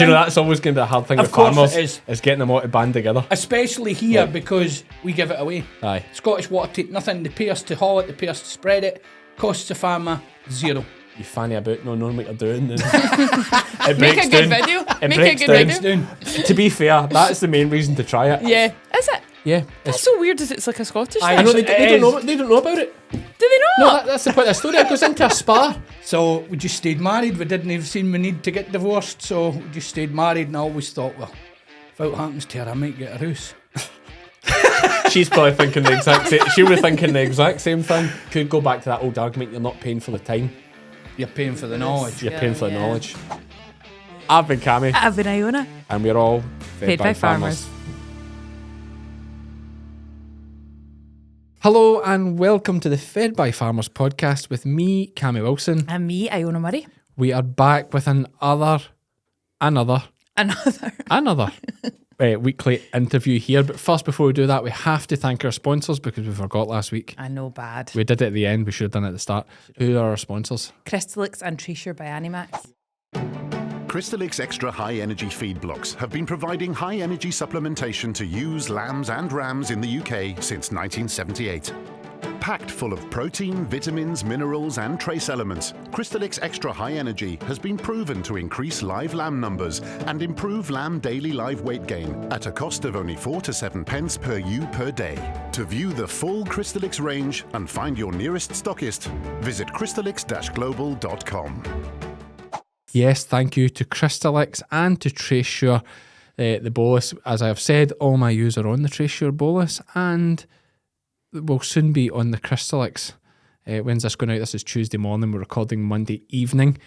Do you know that's always going to be a hard thing with farmers? It is getting them all to band together. Especially here because we give it away. Aye. Scottish Water take nothing. They pay us to haul it, they pay us to spread it. Costs the farmer $0. You fanny about not knowing what you're doing. And it breaks down. Video. Make a good video. To be fair, that's the main reason to try it. Yeah. Is it? Yeah. That's so weird that it's like a Scottish thing. I know they don't know about it. Do they not? No, that's the point of the story. It goes into a spa. So we just stayed married. We didn't even seem we need to get divorced. So we just stayed married and I always thought, well, if it happens to her, I might get a house. She's probably thinking the exact same. She was thinking the exact same thing. Could go back to that old argument. You're not paying for the time. You're paying for the knowledge. You're paying for the knowledge. I've been Cammy. I've been Iona. And we're all fed by farmers. Hello and welcome to the Fed by Farmers podcast with me, Cammy Wilson. And me, Iona Murray. We are back with another weekly interview here. But first, before we do that, we have to thank our sponsors because we forgot last week. I know, bad. We did it at the end. We should have done it at the start. Who are our sponsors? Crystalyx and Tracesure by Animax. Crystalyx Extra High Energy Feed Blocks have been providing high energy supplementation to ewes, lambs and rams in the UK since 1978. Packed full of protein, vitamins, minerals and trace elements, Crystalyx Extra High Energy has been proven to increase live lamb numbers and improve lamb daily live weight gain at a cost of only 4 to 7 pence per ewe per day. To view the full Crystalyx range and find your nearest stockist, visit crystalyx-global.com. Yes, thank you to Crystalyx and to Tracesure, the bolus. As I have said, all my ewes are on the Tracesure bolus and will soon be on the Crystalyx. When's this going out? This is Tuesday morning. We're recording Monday evening.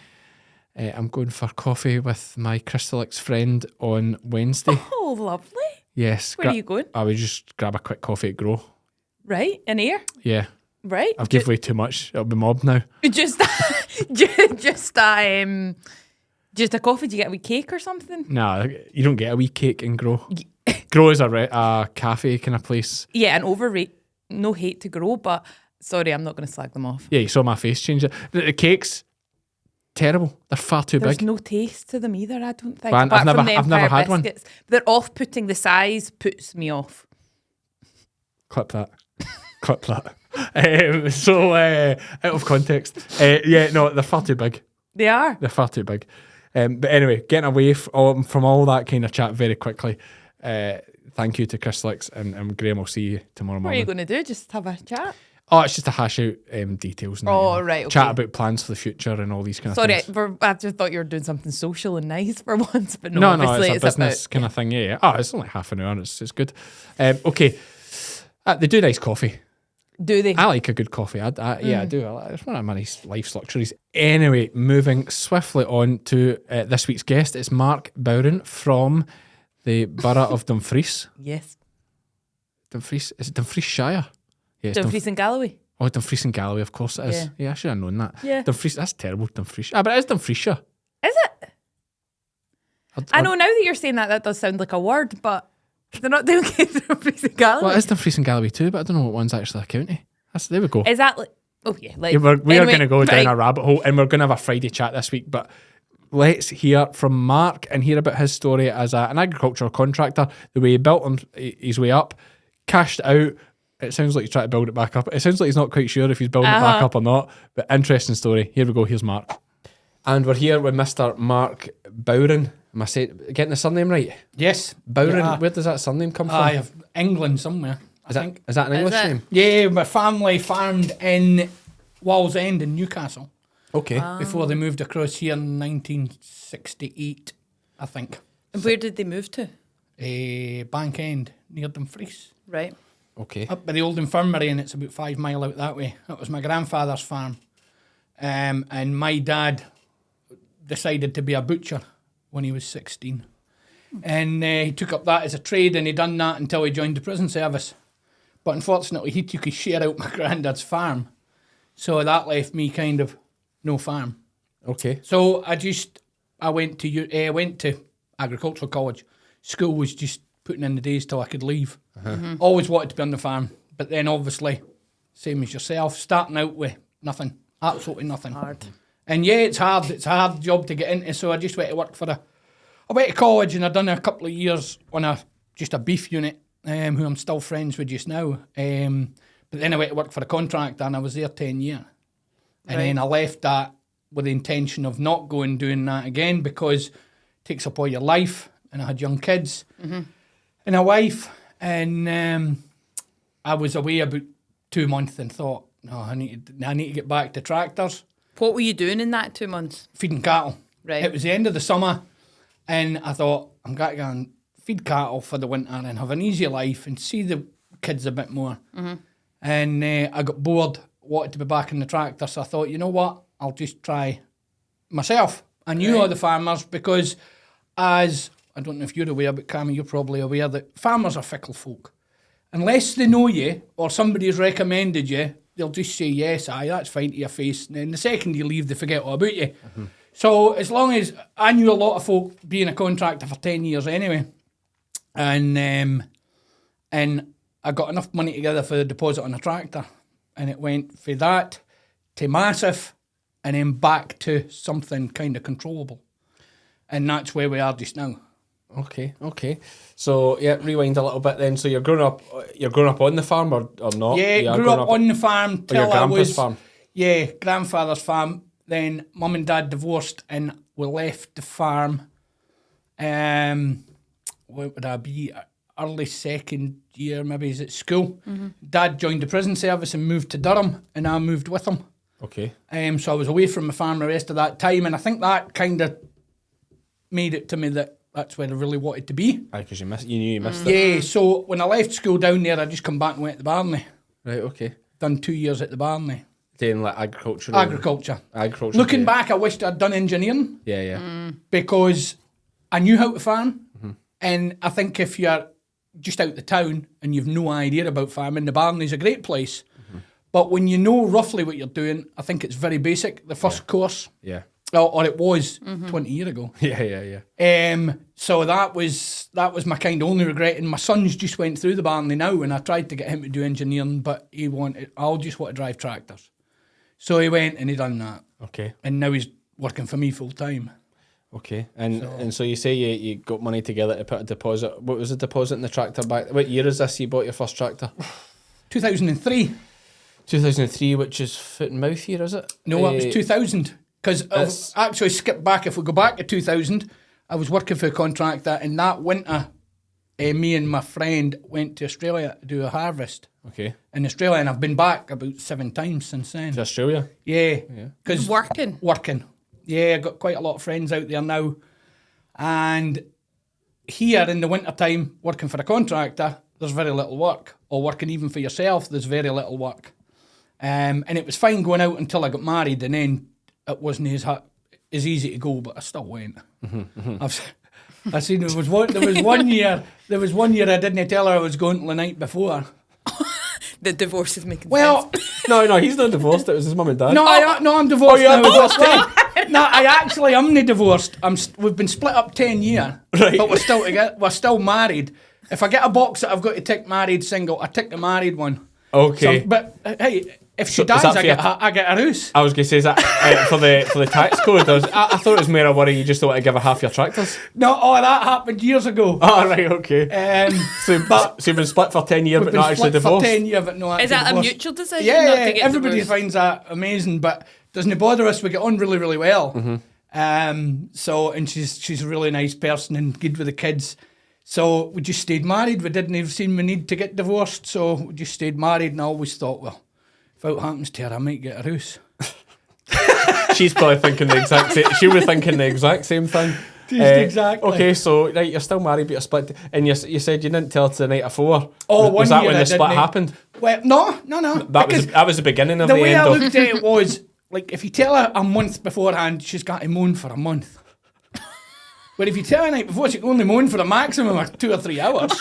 I'm going for coffee with my Crystalyx friend on Wednesday. Oh, lovely. Yes. Where are you going? I would just grab a quick coffee at Grow. Right, in here? Yeah. Right. I've given away too much. It'll be mobbed now. Just a coffee. Do you get a wee cake or something? Nah, you don't get a wee cake in Grow. Grow is a cafe kind of place. Yeah, and overrate. No hate to Grow, but sorry, I'm not going to slag them off. Yeah, you saw my face change. The cakes, terrible. They're far too There's big. no taste to them either, I don't think. Well, I've never had biscuits. one. They're off-putting. The size puts me off. Clip that. Clip that. Out of context. Yeah, no, they're far too big. They are. They're far too big. But anyway, getting away from all that kind of chat very quickly. Thank you to Crystalyx and Graham. I'll see you tomorrow morning. What are you going to do? Just have a chat? Oh, it's just to hash out details. And Right. Okay. Chat about plans for the future and all these kind of things. Sorry, I just thought you were doing something social and nice for once, but No, obviously it's a business kind of thing. Yeah. Oh, it's only half an hour. It's good. Okay. They do nice coffee. Do they? I like a good coffee. I do. It's one of my nice life's luxuries. Anyway, moving swiftly on to this week's guest. It's Mark Bowran from the borough of Dumfries. Yes. Dumfries. Is it Dumfriesshire? Yes. Dumfries and Galloway. Oh, Dumfries and Galloway, of course it is. Yeah, I should have known that. Yeah. Dumfries. That's terrible, Dumfries. But it is Dumfriesshire. Is it? I know now that you're saying that does sound like a word, but they're not doing Dumfries and Galloway. Well, it is Dumfries and Galloway too, but I don't know what one's actually a county. There we go. Is that like... Oh, yeah. We are going to go down a rabbit hole and we're going to have a Friday chat this week, but let's hear from Mark and hear about his story as an agricultural contractor, the way he built his way up, cashed out. It sounds like he's trying to build it back up. It sounds like he's not quite sure if he's building it back up or not, but interesting story. Here we go. Here's Mark. And we're here with Mr. Mark Bowran. Am I getting the surname right? Yes. Bowran. Yeah. Where does that surname come from? I have England somewhere. Is that an English name? Yeah, my family farmed in Wallsend in Newcastle. Okay. Before they moved across here in 1968, I think. And where did they move to? Bank End, near Dumfries. Right. Okay. Up by the old infirmary, and it's about 5 miles out that way. That was my grandfather's farm. And my dad decided to be a butcher when he was 16. And he took up that as a trade, and he done that until he joined the prison service. But unfortunately, he took his share out my granddad's farm. So that left me kind of no farm. Okay. So I went to agricultural college. School was just putting in the days till I could leave. Always wanted to be on the farm, but then obviously, same as yourself, starting out with nothing, absolutely nothing. Hard. And yeah, it's hard. It's a hard job to get into. So I just went to work for I went to college and I'd done a couple of years on just a beef unit, who I'm still friends with just now. But then I went to work for a contractor and I was there 10 years. And then I left that with the intention of not doing that again because it takes up all your life. And I had young kids and a wife. And I was away about 2 months and thought, no, I need to get back to tractors. What were you doing in that 2 months? Feeding cattle. Right. It was the end of the summer. And I thought, I'm going to go and feed cattle for the winter and have an easy life and see the kids a bit more. And I got bored, wanted to be back in the tractor. So I thought, you know what? I'll just try myself. I knew all the farmers because I don't know if you're aware, but Cammy, you're probably aware that farmers are fickle folk. Unless they know you or somebody's recommended you, they'll just say, yes, aye, that's fine to your face. And then the second you leave, they forget all about you. So as long as I knew a lot of folk being a contractor for 10 years anyway, and I got enough money together for the deposit on a tractor, and it went for that to massive and then back to something kind of controllable. And that's where we are just now. Okay. So yeah, rewind a little bit then. So you're growing up on the farm or not? Yeah, grew up on the farm till your I grandpa's was farm? Yeah, grandfather's farm. Then mum and dad divorced and we left the farm. What would I be? Early second year, maybe, is at school. Dad joined the prison service and moved to Durham, and I moved with him. Okay. So I was away from the farm the rest of that time, and I think that kind of made it to me that that's where I really wanted to be. Aye, because you knew you missed it. Yeah, so when I left school down there, I just come back and went to the Barney. Right, okay. Done 2 years at the Barney. Doing like agriculture. Looking back, I wished I'd done engineering. Yeah. Because I knew how to farm. And I think if you're just out the town and you've no idea about farming, the Barney's a great place. But when you know roughly what you're doing, I think it's very basic. The first course. Yeah. Or it was 20 years ago. Yeah. So that was my kind of only regret. And my son's just went through the Barney now, and I tried to get him to do engineering, but I'll just want to drive tractors. So he went and he done that. Okay. And now he's working for me full time. Okay. And so you say you got money together to put a deposit. What was the deposit in the tractor back? What year is this you bought your first tractor? 2003. 2003, which is foot and mouth year, is it? No, it was 2000. Because I've actually skipped back. If we go back to 2000, I was working for a contractor, and that winter, me and my friend went to Australia to do a harvest. Okay. In Australia, and I've been back about 7 times since then. To Australia? Yeah. Cause Working. Yeah, I've got quite a lot of friends out there now. And here in the winter time, working for a contractor, there's very little work. Or working even for yourself, there's very little work. And it was fine going out until I got married, and then it wasn't as easy to go, but I still went. I seen there was one year I didn't tell her I was going till the night before. The divorce is making sense. No, he's not divorced. It was his mum and dad. No, I'm divorced. Oh, you're divorced too? No, I actually am not divorced. We've been split up 10 years, right? But we're still married. If I get a box that I've got to tick married, single, I tick the married one. Okay. So, but hey, if she dies, I get a house. I was going to say, is that for the tax code? I thought it was more a worry you just don't want to give her half your tractors. No, that happened years ago. Oh, right, okay. So you've been split for 10 years but not actually divorced? For 10 years but not actually Is that divorced. a mutual decision? Yeah, not to get everybody divorced? finds that amazing, but doesn't bother us. We get on really, really well. And she's a really nice person and good with the kids. So we just stayed married. We didn't even seem we need to get divorced, so we just stayed married, and I always thought, well, if it happens to her, I might get a house. She's probably thinking the exact same. She was thinking the exact same thing. Exactly. Okay, so right, you're still married, but you're split, and you said you didn't tell her the night before. Oh, was that when the split happened? Well, no. That was the beginning of the way end. I looked at it was like, if you tell her a month beforehand, she's got to moan for a month. But if you tell her the night before, she can only moan for a maximum of 2 or 3 hours.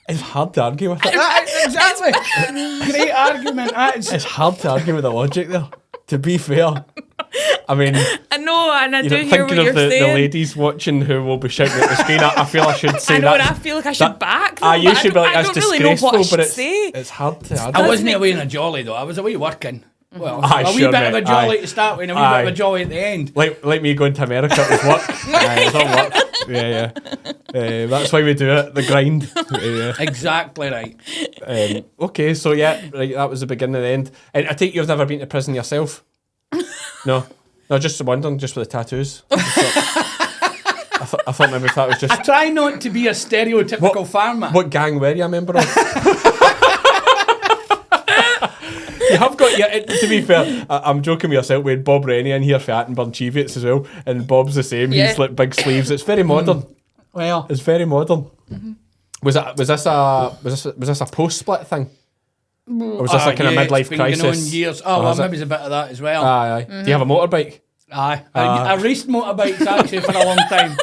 It's hard to argue with it. Exactly. Great argument. It's hard to argue with the logic there, to be fair. I mean, I know, and I do hear what thinking you're of the saying. ladies watching who will be shouting at the screen, I feel I should say I know, that. and I feel like I should back them. You should be like, I that's don't really know disgraceful, what I should but say. it's hard to argue. I wasn't away in a jolly though. I was away working. Well, Aye, a wee sure, bit of a mate. jolly Aye. to start with and a wee Aye. bit of a jolly at the end. Like me going to America, it was work. Aye, it's not work. Yeah. That's why we do it, the grind. Yeah. Exactly right. Okay, so yeah, right, that was the beginning and the end. And I take you've never been to prison yourself? No, just wondering, just with the tattoos. I thought maybe if that was I just... try not to be a stereotypical farmer. What gang were you a member of? You have got, yeah, to be fair, I'm joking with yourself. We had Bob Rennie in here for Attenborough Cheviets as well, and Bob's the same. Yeah. He's like big sleeves. It's very modern. Well, It's very modern. Was this a post split thing? Or was this a kind of midlife it's been crisis? going on years. Oh, well, maybe there's a bit of that as well. Aye. Do you have a motorbike? Aye. I raced motorbikes actually for a long time.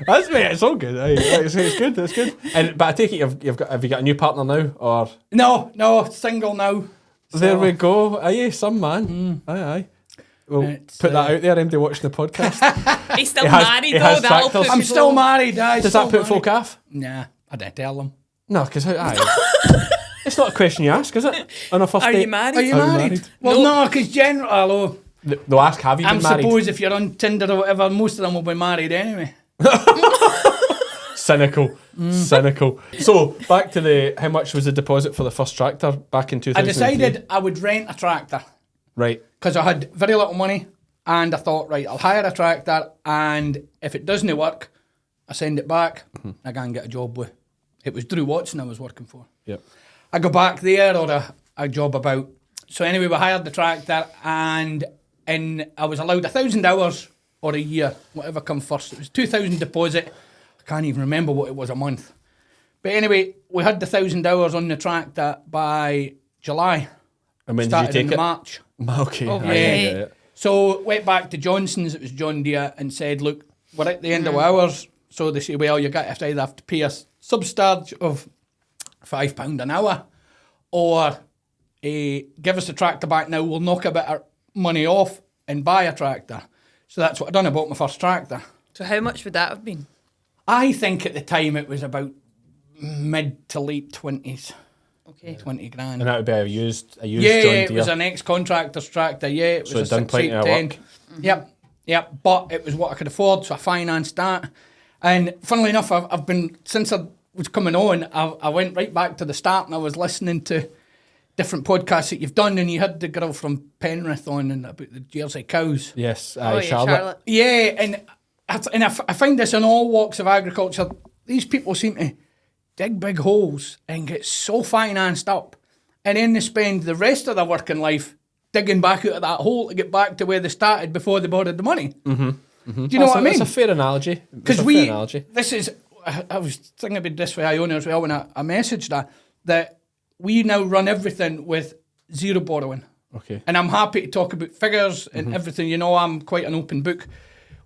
That's mate. It's all good. Aye. It's good. It's good. But I take it have you got a new partner now, or No, single now. there we go. Aye, some man. Aye. Well, put that out there. Anybody watching the podcast? He's still He has- married he has though. That'll tractors. put I'm people- still married. Aye, Does still that put married. folk off? Nah, I didn't tell them. No, because aye. It's not a question you ask, is it? On a first Are date? you married? Are you married? Well, no, because generally, They'll ask, have you been I married? suppose if you're on Tinder or whatever, most of them will be married anyway. Cynical. So, back to how much was the deposit for the first tractor back in 2003? I decided I would rent a tractor Right. because I had very little money, and I thought, right, I'll hire a tractor, and if it doesn't work, I send it back. I go and get a job with. It was Drew Watson I was working for. Yep. I go back there or a job about. So anyway, we hired the tractor, and I was allowed 1,000 hours or a year, whatever come first. It was 2,000 deposit. I can't even remember what it was a month. But anyway, we had the 1,000 hours on the tractor by July. And when Started did you in take it? March. Okay. Okay. Yeah. So went back to Johnson's, it was John Deere, and said, look, we're at the end of hours. So they say, well, you either have to pay a subcharge of £5 an hour, or give us the tractor back now, we'll knock a bit of money off and buy a tractor. So that's what I done. I bought my first tractor. So how much would that have been? I think at the time it was about mid to late 20s. Okay. 20 grand. And that would be a used John Yeah, Deere. it was an ex-contractor's tractor, yeah. It was So a it done plenty of 610. work. Yep, but it was what I could afford, so I financed that. And funnily enough, I've been, since I was coming on, I went right back to the start and I was listening to different podcasts that you've done, and you had the girl from Penrith on and about the Jersey cows. Yes, Oh, yeah, Charlotte. Yeah, and I find this in all walks of agriculture. These people seem to dig big holes and get so financed up, and then they spend the rest of their working life digging back out of that hole to get back to where they started before they borrowed the money. Mm-hmm. Do you know what I mean? That's a fair analogy. Because This I was thinking about this with Iona as well when I messaged her, that we now run everything with zero borrowing. Okay. And I'm happy to talk about figures and everything. You know, I'm quite an open book.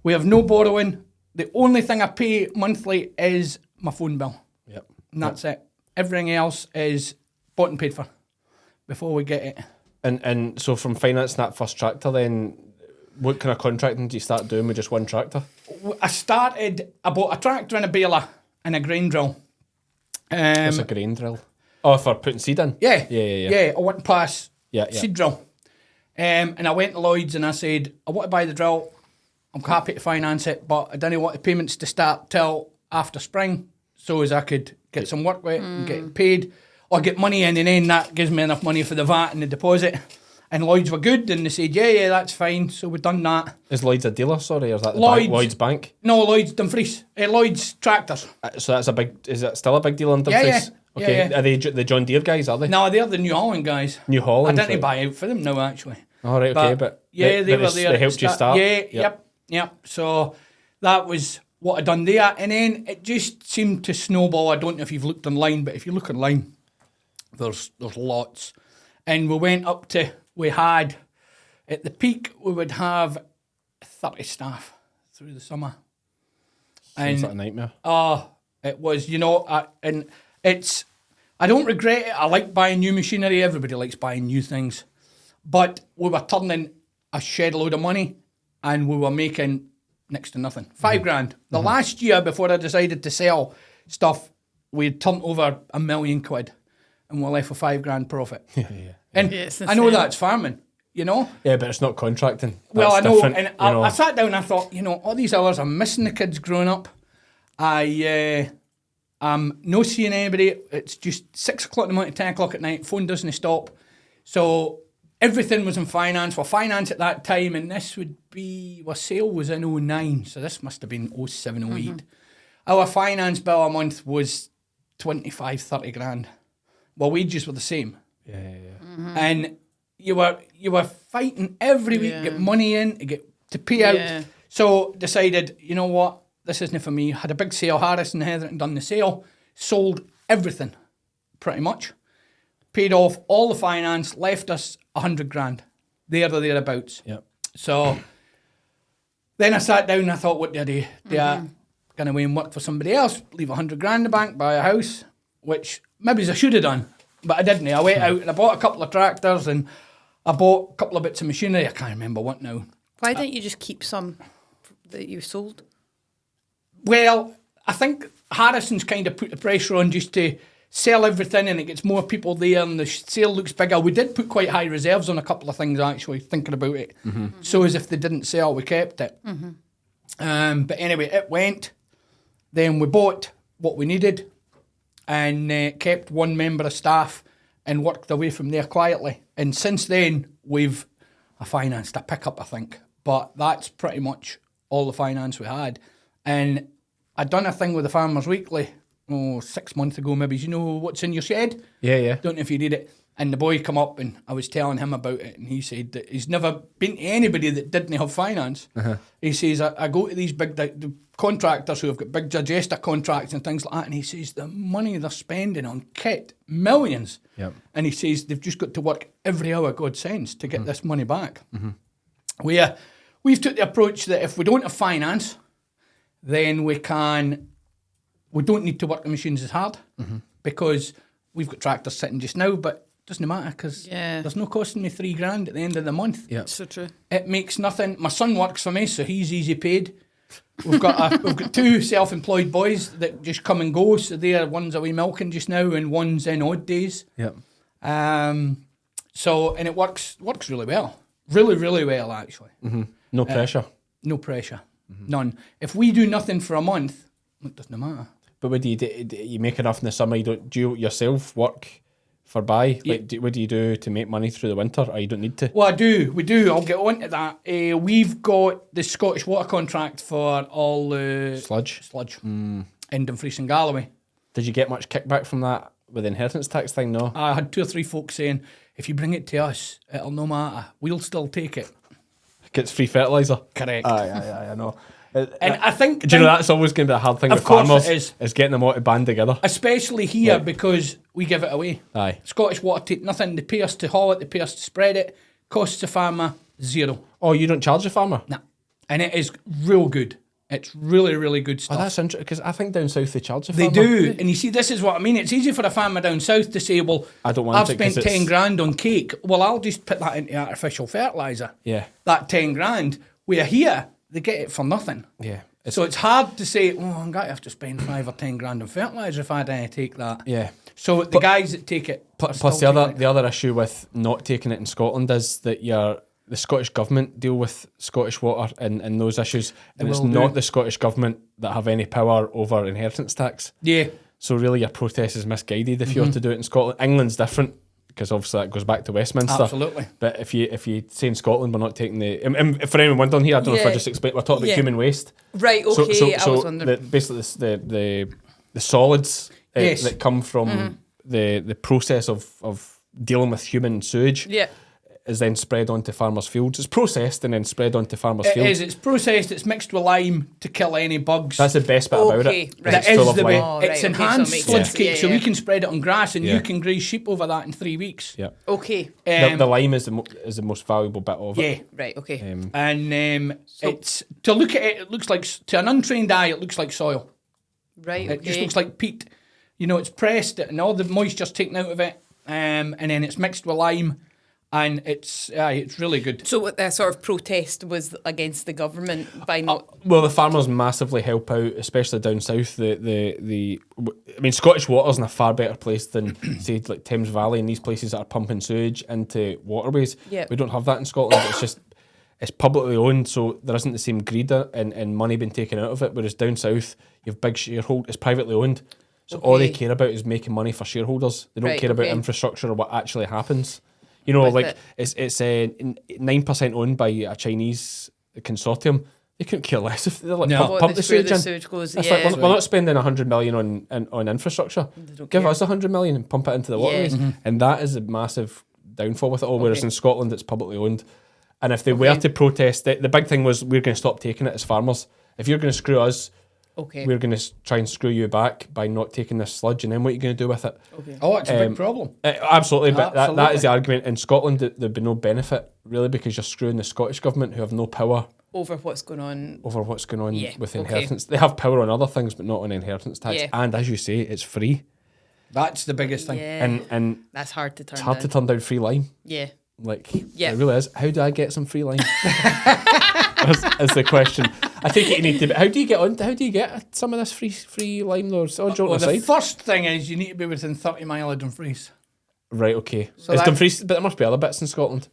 We have no borrowing. The only thing I pay monthly is my phone bill. Yep. And that's it. Everything else is bought and paid for before we get it. And so from financing that first tractor, then what kind of contracting do you start doing with just one tractor? I bought a tractor and a baler and a grain drill. What's a grain drill? Oh, for putting seed in? Yeah. Yeah. I went past Yeah. seed drill. And I went to Lloyd's and I said, I want to buy the drill. I'm happy to finance it, but I didn't want the payments to start till after spring, so as I could get some work with it and get paid, or get money in, and then that gives me enough money for the VAT and the deposit. And Lloyd's were good, and they said, yeah, that's fine. So we've done that. Is Lloyd's a dealer, sorry, or is that the Lloyd's. bank? Lloyd's Bank? No, Lloyd's Dumfries. Lloyd's Tractors. So that's is it still a big deal in Yeah, Dumfries? yeah. Okay. Yeah. Are they the John Deere guys, are they? No, they're the New Holland guys. New Holland? I didn't right. buy out for them, no, actually. All right, okay, but yeah, they were there. They helped you start? Yeah, yep. So that was what I done there, and then it just seemed to snowball. I don't know if you've looked online, but if you look online, there's lots. And we had at the peak we would have 30 staff through the summer. Sounds like a nightmare. It was, and it's. I don't regret it. I like buying new machinery. Everybody likes buying new things. But we were turning a shed load of money and we were making next to nothing. £5,000. The last year before I decided to sell stuff, we had turned over £1 million and we're left with £5,000 profit. And it's I know insane. that's farming, you know? Yeah, but it's not contracting. Well, That's I know, different, and you know. I sat down and I thought, you know, all these hours I'm missing the kids growing up. I'm no seeing anybody. It's just 6 o'clock in the morning, 10 o'clock at night. Phone doesn't stop. So everything was in finance. Well, finance at that time, and this would be, well, sale was in 09, so this must have been 07, 08. Our finance bill a month was 25, 30 grand. Well, wages were the same. Yeah. And you were fighting every week to get money in, to pay out. So decided, you know what, this isn't for me. Had a big sale. Harris and Heather done the sale, sold everything, pretty much. Paid off all the finance, left us 100 grand, there or thereabouts. Yep. So then I sat down and I thought, what do I do? Do I go away and work for somebody else, leave 100 grand in the bank, buy a house, which maybe I should have done, but I didn't. I went out and I bought a couple of tractors and I bought a couple of bits of machinery. I can't remember what now. Why didn't you just keep some that you sold? Well, I think Harrison's kind of put the pressure on just to sell everything and it gets more people there and the sale looks bigger. We did put quite high reserves on a couple of things, actually, thinking about it. So as if they didn't sell, we kept it. But anyway, it went. Then we bought what we needed and kept one member of staff and worked away from there quietly. And since then, I financed a pickup, I think. But that's pretty much all the finance we had. And I'd done a thing with the Farmers Weekly 6 months ago, maybe. You know what's in your shed? Yeah. Don't know if you read it. And the boy come up and I was telling him about it, and he said that he's never been to anybody that didn't have finance. He says, I go to these big the contractors who have got big digester contracts and things like that, and he says the money they're spending on kit, millions. Yep. And he says they've just got to work every hour God sends to get this money back. We've took the approach that if we don't have finance, then we don't need to work the machines as hard because we've got tractors sitting just now, but it doesn't matter because there's no costing me $3,000 at the end of the month. Yeah, so true. It makes nothing. My son works for me, so he's easy paid. We've got 2 self-employed boys that just come and go, so one's away milking just now and one's in odd days. Yep. So and it works really well, really well actually. No pressure. No pressure, none. If we do nothing for a month, it doesn't matter. But what do you do? You make enough in the summer. Do you yourself work for buy? Yeah. Like, what do you do to make money through the winter, or you don't need to? Well, we do. I'll get on to that. We've got the Scottish Water contract for all the Sludge. in Dumfries and Galloway. Did you get much kickback from that with the inheritance tax thing? No. I had 2 or 3 folks saying, if you bring it to us, it'll no matter. We'll still take it. Gets free fertiliser. Correct. I know. And I think... Do you know that's always going to be a hard thing Of with course farmers? it is. Getting them all to band together. Especially here because we give it away. Aye. Scottish Water take nothing. They pay us to haul it. They pay us to spread it. Costs the farmer $0. Oh, you don't charge the farmer? Nah. And it is real good. It's really, really good Oh, stuff. that's interesting, because I think down south they charge the They farmer. do. And you see, this is what I mean. It's easy for a farmer down south to say, well, I don't want I've it 'cause spent it's- 10 grand on cake. Well, I'll just put that into artificial fertiliser. Yeah. That 10 grand. Where here, they get it for nothing. Yeah. So it's hard to say, I'm going to have to spend 5 or 10 grand on fertiliser if I don't take that. Yeah. So the guys that take it... are Plus still the taking it. other issue with not taking it in Scotland is that the Scottish Government deal with Scottish Water and those issues, and it's will not do. the Scottish Government that have any power over inheritance tax. Yeah. So really your protest is misguided if you were to do it in Scotland. England's different, because obviously that goes back to Westminster. Absolutely. But if you say in Scotland we're not taking the... for anyone wondering here, I don't know if I just explain, we're talking about human waste. Right, okay, I was wondering. Basically the solids Yes. that come from the process of dealing with human sewage is then spread onto farmers' fields. It's processed and then spread onto farmers' It fields. is. It's processed. It's mixed with lime to kill any bugs. That's the best bit about it. Okay, right. It's That full is of the way. lime. Oh, It's right, okay, so it enhanced makes sludge sense. cake, Yeah, so yeah. we can spread it on grass, and Yeah. you can graze sheep over that in 3 weeks. Yeah. Okay. The lime is the most valuable bit of Yeah. it. Right, okay. And it's to look at it. It looks like, to an untrained eye, it looks like soil. Right, It just okay. looks like peat. You know, it's pressed and all the moisture's taken out of it, and then it's mixed with lime. And it's really good. So what the sort of protest was against the government by not... Well, the farmers massively help out, especially down south. I mean, Scottish water's in a far better place than, say, like Thames Valley and these places that are pumping sewage into waterways. Yep. We don't have that in Scotland. It's publicly owned, so there isn't the same greed and money being taken out of it. Whereas down south, you have big shareholders. It's privately owned, so all they care about is making money for shareholders. They don't care about infrastructure or what actually happens. You know, it's 9% owned by a Chinese consortium. They couldn't care less if they're like pump the sewage in. Goes, It's like, we're not spending 100 million on infrastructure. Give us 100 million and pump it into the waterways. And that is a massive downfall with it all. Whereas in Scotland, it's publicly owned. And if they were to protest, the big thing was we're going to stop taking it as farmers. If you're going to screw us, we're going to try and screw you back by not taking this sludge, and then what are you going to do with it? Oh, it's a big problem. Absolutely, but that is the argument. In Scotland, there'd be no benefit, really, because you're screwing the Scottish government, who have no power over what's going on with inheritance. They have power on other things, but not on inheritance tax. Yeah. And as you say, it's free. That's the biggest thing. Yeah. And that's hard to turn It's hard to turn down free lime. Yeah. Like, it really is. How do I get some free lime? is the question. I think you need to. How do you get some of this free lime though? The first thing is you need to be within 30 miles of Dumfries. Right. Okay. So is Dumfries? But there must be other bits in Scotland.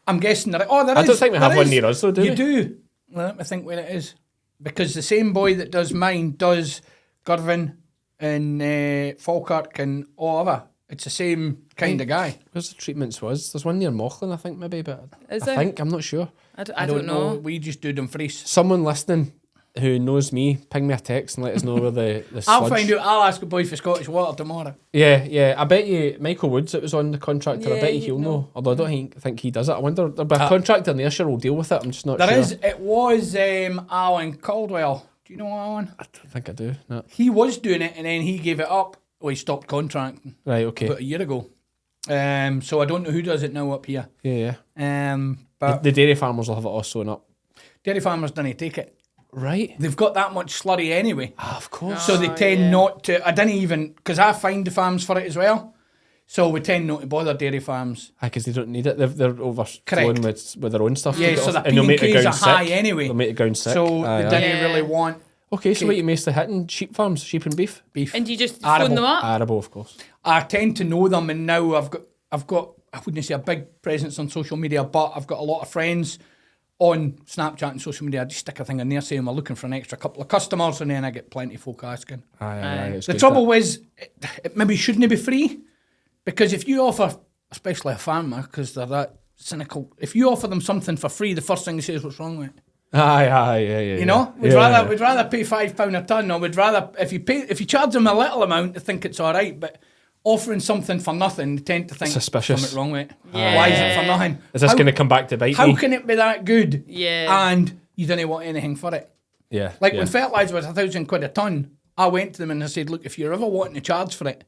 I'm guessing there. I don't think we have one near us, though, do we? You do. Let me think where it is, because the same boy that does mine does Girvan and Falkirk and all other. It's the same kind of guy. Where's the treatments was? There's one near Mauchline, I think, maybe, but I think, I'm not sure. I don't know. We just do Dumfries. Someone listening who knows me, ping me a text and let us know where the sludge... I'll find out. I'll ask a boy for Scottish Water tomorrow. Yeah. I bet you Michael Woods, that was on the Contractor, I bet he'll know. Although I don't think he does it. I wonder, there'll be a contractor in the Ayrshire will deal with it. I'm just not sure. There is. It was Alan Caldwell. Do you know Alan? I don't think I do. No. He was doing it and then he gave it up. Well, he stopped contracting. Right, okay. About a year ago. So I don't know who does it now up here. Yeah. But the dairy farmers will have it all sewn up. Dairy farmers don't take it. Right. They've got that much slurry anyway. Of course. So they tend not to. I didn't even, because I find the farms for it as well. So we tend not to bother dairy farms. Because they don't need it. They're overflowing with their own stuff. Yeah, so the P&Ks are high anyway. They'll make the ground sick. So they don't really want. Okay, so what you mostly hitting? Sheep farms, sheep and beef? Beef. And you just phone them up? Arable, of course. I tend to know them, and now I've got I wouldn't say a big presence on social media, but I've got a lot of friends on Snapchat and social media. I just stick a thing in there saying we're looking for an extra couple of customers, and then I get plenty of folk asking. Aye, the trouble is, it maybe shouldn't be free, because if you offer, especially a farmer, because they're that cynical, if you offer them something for free, the first thing they say is, what's wrong with it? Yeah. You know, we'd rather pay £5 a ton, or we'd rather if you charge them a little amount, they think it's all right. But offering something for nothing, they tend to think suspicious. Something wrong with it. Yeah. Why is it for nothing? Is this going to come back to bite me? How can it be that good? Yeah. And you don't want anything for it. Yeah. Like when fertiliser was £1,000 a ton, I went to them and I said, look, if you're ever wanting to charge for it,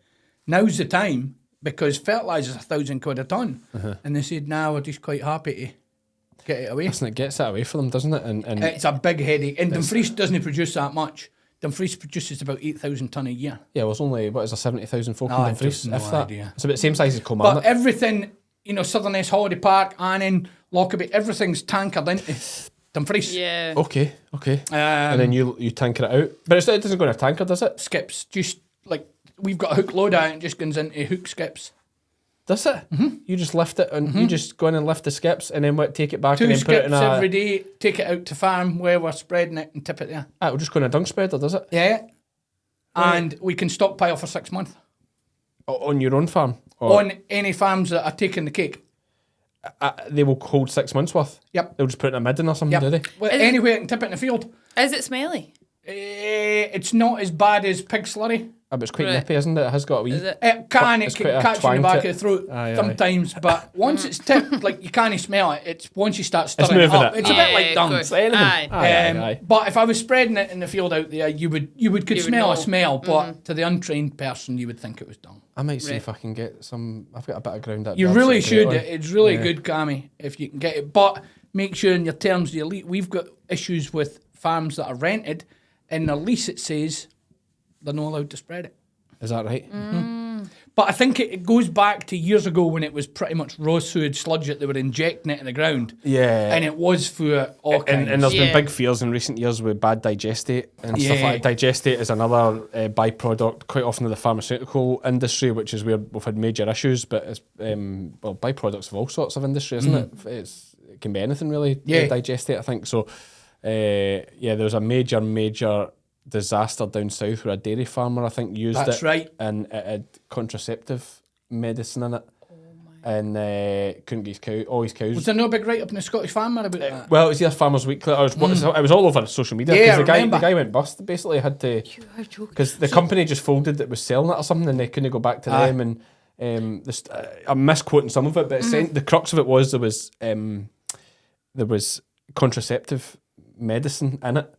now's the time, because fertiliser's £1,000 a ton. And they said, no, we're just quite happy to get it away. Listen, it gets it away from them, doesn't it? And it's a big headache. And Dumfries doesn't produce that much. Dumfries produces about 8,000 tonne a year. Yeah, well, it's only, 70,000 folk in I Dumfries, have no if that. idea. It's about the same size as Kilmarnock. But everything, Southern East Holiday Park, Annan, Lockerbie, everything's tankered into Dumfries. Yeah. Okay. And then you tanker it out. But it doesn't go in a tanker, does it? Skips. Just like, we've got a hook load out and it just goes into hook skips. Does it? Mm-hmm. You just lift it and you just go in and lift the skips and then take it back 2 and then put it in skips a... every day, take it out to farm where we're spreading it and tip it there. It'll just go in a dung spreader, does it? Yeah. And we can stockpile for 6 months. On your own farm? Or On any farms that are taking the cake. they will hold 6 months worth? Yep. They'll just put it in a midden or something, do they? Well, anywhere and tip it in the field. Is it smelly? It's not as bad as pig slurry. But it's quite nippy, isn't it? It has got a wee... Is it? It can It's quite a catch you in the twang back to of the throat Aye. sometimes, but once it's tipped, like you can't smell it. It's once you start stirring it moving up. it. It's a bit like of dung. course. Anything. Aye. Aye. But if I was spreading it in the field out there, you could smell know. a smell, but to the untrained person, you would think it was dung. I might see if I can get some... I've got a bit of ground up. You really should. It's really good, Cammy, if you can get it. But make sure in your terms of your lease, we've got issues with farms that are rented. In their lease, it says they're not allowed to spread it. Is that right? But I think it goes back to years ago when it was pretty much raw sewage sludge that they were injecting it in the ground. Yeah. And it was for all kinds. And there's been big fears in recent years with bad digestate and stuff like that. Digestate is another byproduct quite often of the pharmaceutical industry, which is where we've had major issues, but it's byproducts of all sorts of industry, isn't it? It can be anything really, digestate, I think. So, there was a major disaster down south where a dairy farmer, I think, used That's it. right. And it had contraceptive medicine in it. And couldn't get all his cows. Was there no big write-up in the Scottish Farmer about that? Well, it was either Farmers Weekly. It was all over social media. Yeah, the guy went bust. Basically, had to because the company just folded that was selling it or something, and they couldn't go back to them. And I'm misquoting some of it, but the crux of it was there was contraceptive medicine in it,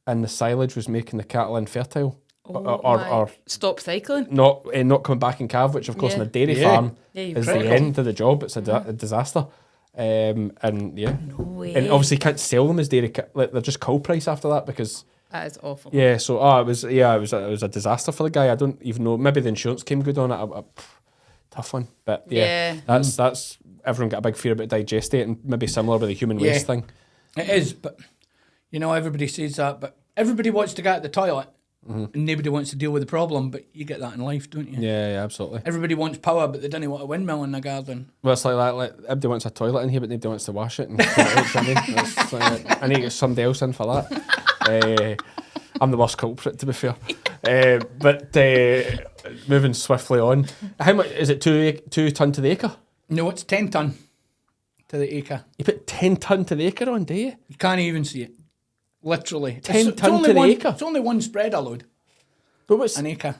and the silage was making the cattle infertile. Or stop cycling. Not coming back in calve, which of course in a dairy farm is the end of the job. It's a disaster. No way. And obviously you can't sell them as dairy. They're just cow price after that because that is awful. Yeah. So it was a disaster for the guy. I don't even know. Maybe the insurance came good on it. Tough one. But that's everyone got a big fear about digestate, and maybe similar with the human waste thing. It is, but everybody says that, but everybody wants to get out the toilet. And nobody wants to deal with the problem, but you get that in life, don't you? Yeah, absolutely. Everybody wants power, but they don't want a windmill in their garden. Well, it's like that. Like, everybody wants a toilet in here, but nobody wants to wash it. And I need to get somebody else in for that. I'm the worst culprit, to be fair. But moving swiftly on, how much is it? 2 ton to the acre? No, it's 10 ton to the acre. You put 10 ton to the acre on, do you? You can't even see it. Literally. 10 ton to the acre? It's only one spreader load. But what's an acre?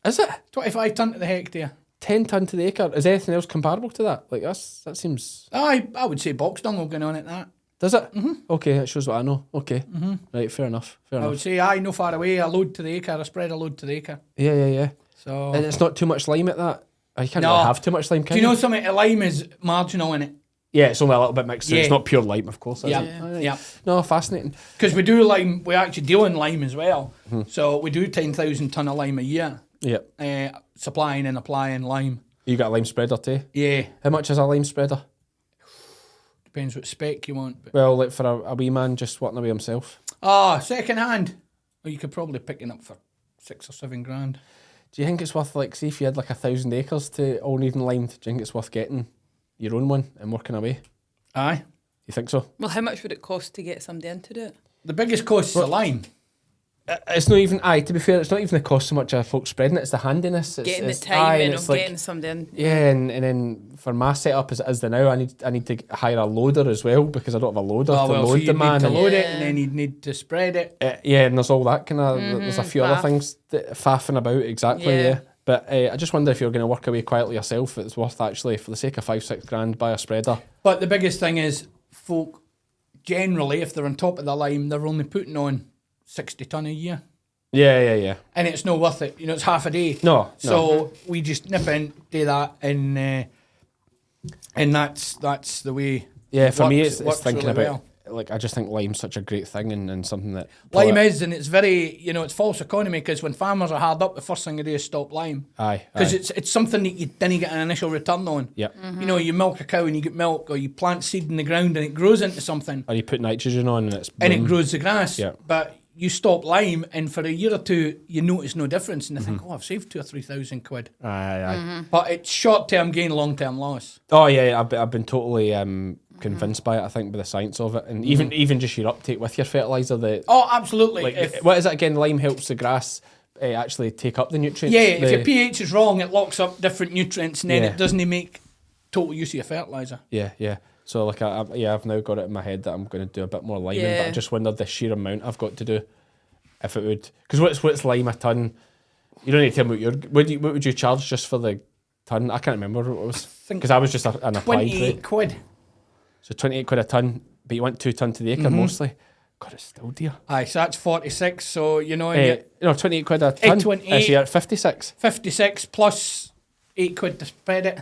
Is it? 25 ton to the hectare. 10 ton to the acre. Is anything else comparable to that? Like that seems... I would say box dung will go on at that. Does it? Mm-hmm. Okay, that shows what I know. Okay. Mm-hmm. Right, fair enough. I would say, no far away, a load to the acre, a spreader load to the acre. Yeah. So... And it's not too much lime at that? You can't really have too much lime, can you? Do you know something? Lime is marginal in it. Yeah, it's only a little bit mixed. So it's not pure lime, of course. Yeah. No, fascinating. Because we do lime, we actually deal in lime as well. Mm-hmm. So we do 10,000 tonne of lime a year. Yeah. Supplying and applying lime. You got a lime spreader too? Yeah. How much is a lime spreader? Depends what spec you want. But well, like for a wee man just working away himself. Second hand. Well, you could probably pick it up for 6 or 7 grand. Do you think it's worth, like, see if you had like 1,000 acres to all needing limed, do you think it's worth getting your own one and working away? Aye. You think so? Well, how much would it cost to get somebody in to do it? The biggest cost is the lime. It's not even, to be fair, it's not even the cost so much of folks spreading it, it's the handiness. Getting the time in of getting somebody in. Yeah, and then for my setup as it is the now, I need to hire a loader as well because I don't have a loader to load the man. Need to load it and then you'd need to spread it. And there's all that kind of, there's a few other things faffing about, exactly, But I just wonder if you're going to work away quietly yourself, it's worth actually, for the sake of 5-6 grand, buy a spreader. But the biggest thing is, folk, generally, if they're on top of the lime, they're only putting on 60 tonne a year. Yeah. And it's not worth it. It's half a day. No. So we just nip in, do that, and that's the way. Yeah, for me, it's thinking really about. Like, I just think lime's such a great thing and something that... Lime is, and it's very, it's false economy, because when farmers are hard up, the first thing they do is stop lime. Aye. Because it's something that you didn't get an initial return on. Yep. Mm-hmm. You milk a cow and you get milk, or you plant seed in the ground and it grows into something. Or you put nitrogen on and it's... And it grows the grass. Yep. But you stop lime, and for a year or two, you notice no difference, and you think, I've saved 2,000 or 3,000 quid. Aye. Mm-hmm. But it's short-term gain, long-term loss. Oh, yeah, I've been totally... convinced by it, I think, by the science of it, and even just your uptake with your fertiliser. Absolutely. Like, what is it again? Lime helps the grass actually take up the nutrients. Yeah, if your pH is wrong, it locks up different nutrients, and then it doesn't make total use of your fertiliser. Yeah. So like, I've now got it in my head that I'm going to do a bit more liming, but I just wondered the sheer amount I've got to do. If it would, because what's lime a ton? You don't need to tell me what would you charge just for the ton? I can't remember what it was, because I was just an applied rate. 28 quid. So 28 quid a tonne, but you want 2 tonne to the acre mostly. God, it's still dear. Aye, so that's 46. So 28 quid a tonne. 28. So you're at 56. 56 plus 8 quid to spread it.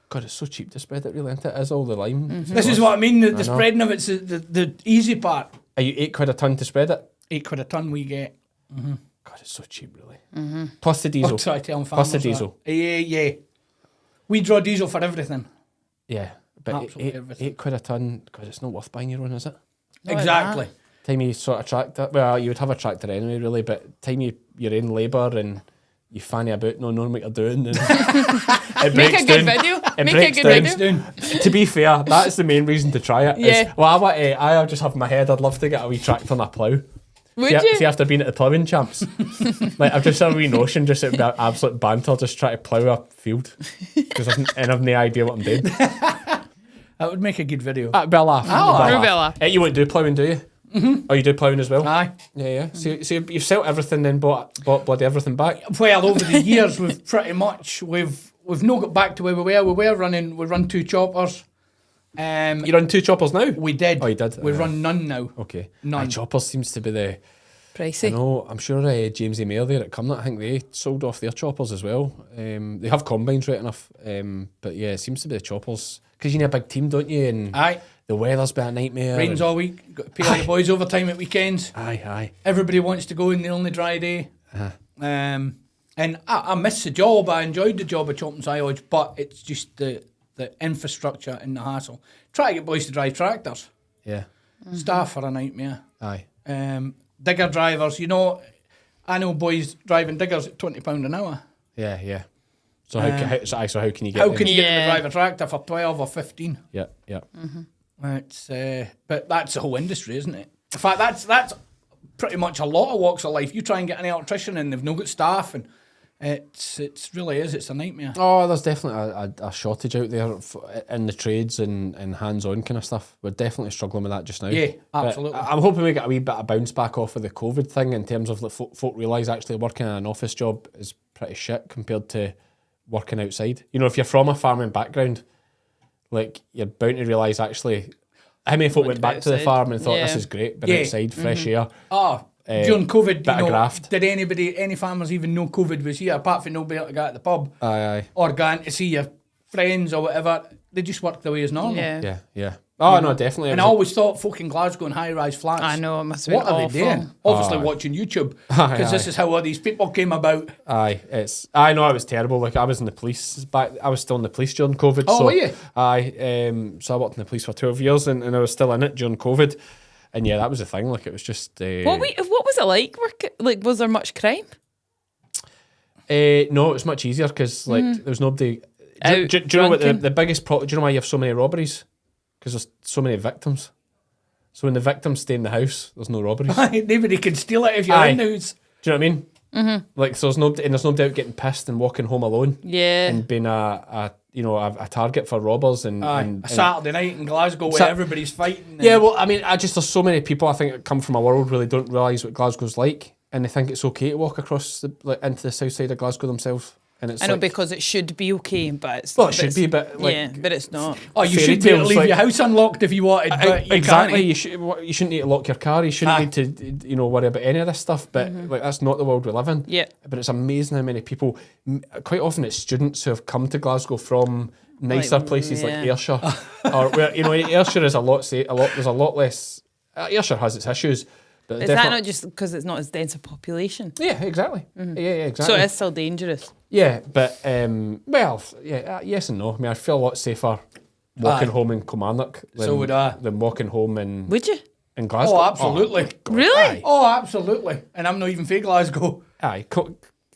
God, it's so cheap to spread it, really, isn't it? It is all the lime. Mm-hmm. This is what I mean. The spreading of it's the easy part. Are you 8 quid a tonne to spread it? 8 quid a tonne we get. Mm-hmm. God, it's so cheap, really. Plus the I'll diesel. try to tell Plus the farmers diesel. that. Yeah. We draw diesel for everything. Yeah, but Absolutely everything. £8 a tonne, because it's not worth buying your own, is it? Exactly. Time you sort of tractor, well, you would have a tractor anyway, really, but time you're in labour and you fanny about, not knowing what you're doing, and it Make breaks a good down. video. It Make breaks a good down. video. To be fair, that's the main reason to try it. Yeah. Well, I just have in my head, I'd love to get a wee tractor and a plough. Would you? See, after being at the ploughing champs, like I've just had a wee notion, just it'd be absolute banter, just try to plough a field, because I've no idea what I'm doing. That would make a good video. That'd be a laugh. It'd be a laugh. You won't do ploughing, do you? Mm-hmm. Oh, you do ploughing as well? Aye. Yeah. So you've sold everything, then bought bloody everything back. Well, over the years, we've pretty much we've not got back to where we were. We run 2 choppers. You run 2 choppers now? We did. Oh, you did? We run none now. Okay. None. Choppers seems to be the... Pricey. No, I'm sure James E. Mayer there at Cumnut, I think they sold off their choppers as well. They have combines right enough, but yeah, it seems to be the choppers. Because you need a big team, don't you? And Aye. the weather's been a nightmare. Rains all week. Got to pay all the boys overtime at weekends. Aye. Everybody wants to go in the only dry day. And I miss the job. I enjoyed the job of chopping silage, but it's just the infrastructure and the hassle. Try to get boys to drive tractors. Yeah. Staff are a nightmare. Aye. Digger drivers, I know boys driving diggers at £20 an hour. Yeah. So how can you get How them? can you get them to drive a tractor for 12 or 15? Yeah. It's but that's the whole industry, isn't it? In fact, that's pretty much a lot of walks of life. You try and get an electrician and they've no got staff, and it's really is. It's a nightmare. Oh, there's definitely a shortage out there in the trades and hands-on kind of stuff. We're definitely struggling with that just now. Yeah, But absolutely. I'm hoping we get a wee bit of bounce back off of the COVID thing in terms of like, folk realise actually working in an office job is pretty shit compared to working outside. If you're from a farming background, like you're bound to realise actually how many folk went back to the farm and thought this is great, but outside, fresh air. Oh, during COVID, bit of graft. did any farmers even know COVID was here, apart from nobody able to go at the pub? Aye. Or going to see your friends or whatever? They just worked their way as normal. Yeah. Oh, no, definitely. And I always thought folk in Glasgow in high-rise flats. I know, it must have been What are awful. they doing? Obviously watching YouTube, because this is how all these people came about. I know it was terrible. Like I was in the police I was still in the police during COVID. Oh, so, were you? So I worked in the police for 12 years and I was still in it during COVID. And yeah, that was the thing. Like it was just. What was it like? Was there much crime? No, it was much easier because like there was nobody. Do you know what the biggest problem? Do you know why you have so many robberies? Because there's so many victims. So when the victims stay in the house, there's no robberies. Nobody can steal it if you're in the house. Do you know what I mean? Mm-hmm. Like so there's nobody out getting pissed and walking home alone. Yeah. And being a target for robbers and A Saturday night in Glasgow where everybody's fighting. Yeah, well, I mean, there's so many people I think that come from a world really don't realise what Glasgow's like, and they think it's okay to walk across into the south side of Glasgow themselves. And it's I know, because it should be okay, but it's well, it should be, but like, yeah, but it's not. Oh, you should be able to leave your house unlocked if you wanted, but you exactly. can't. You shouldn't need to lock your car. You shouldn't need to, worry about any of this stuff. But like, that's not the world we live in. Yeah. But it's amazing how many people. Quite often, it's students who have come to Glasgow from nicer places like Ayrshire, or where Ayrshire is a lot. There's a lot less. Ayrshire has its issues. But Is that not just because it's not as dense a population? Yeah, exactly. Yeah, exactly. So it's still dangerous. Yeah, but yes and no. I mean, I feel a lot safer walking home in Kilmarnock than walking home in. Would you? In Glasgow? Oh, absolutely. Really? Aye. Oh, absolutely. And I'm not even from Glasgow. Aye,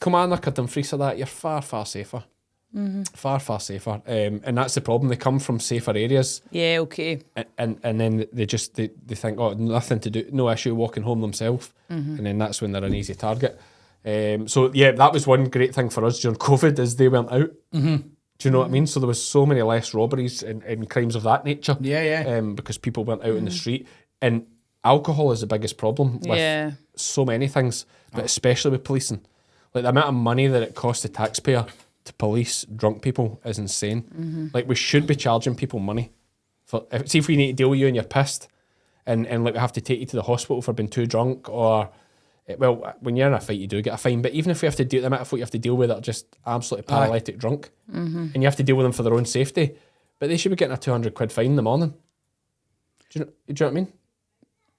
Kilmarnock or Dumfries or that, you're far, far safer. Far, far safer. And that's the problem. They come from safer areas. Yeah, okay. And then they think, oh, nothing to do, no issue walking home themselves. And then that's when they're an easy target. So yeah, that was one great thing for us during COVID is they went out. Do you know what I mean? So there was so many less robberies and crimes of that nature. Yeah. Because people went out in the street. And alcohol is the biggest problem with so many things, but especially with policing. Like the amount of money that it costs the taxpayer to police drunk people is insane. Like we should be charging people money. See if we need to deal with you and you're pissed and like we have to take you to the hospital for being too drunk or... Well, when you're in a fight, you do get a fine. But even if we have to deal, the amount of folk you have to deal with are just absolutely paralytic drunk, and you have to deal with them for their own safety. But they should be getting a £200 fine in the morning. Do you know what I mean?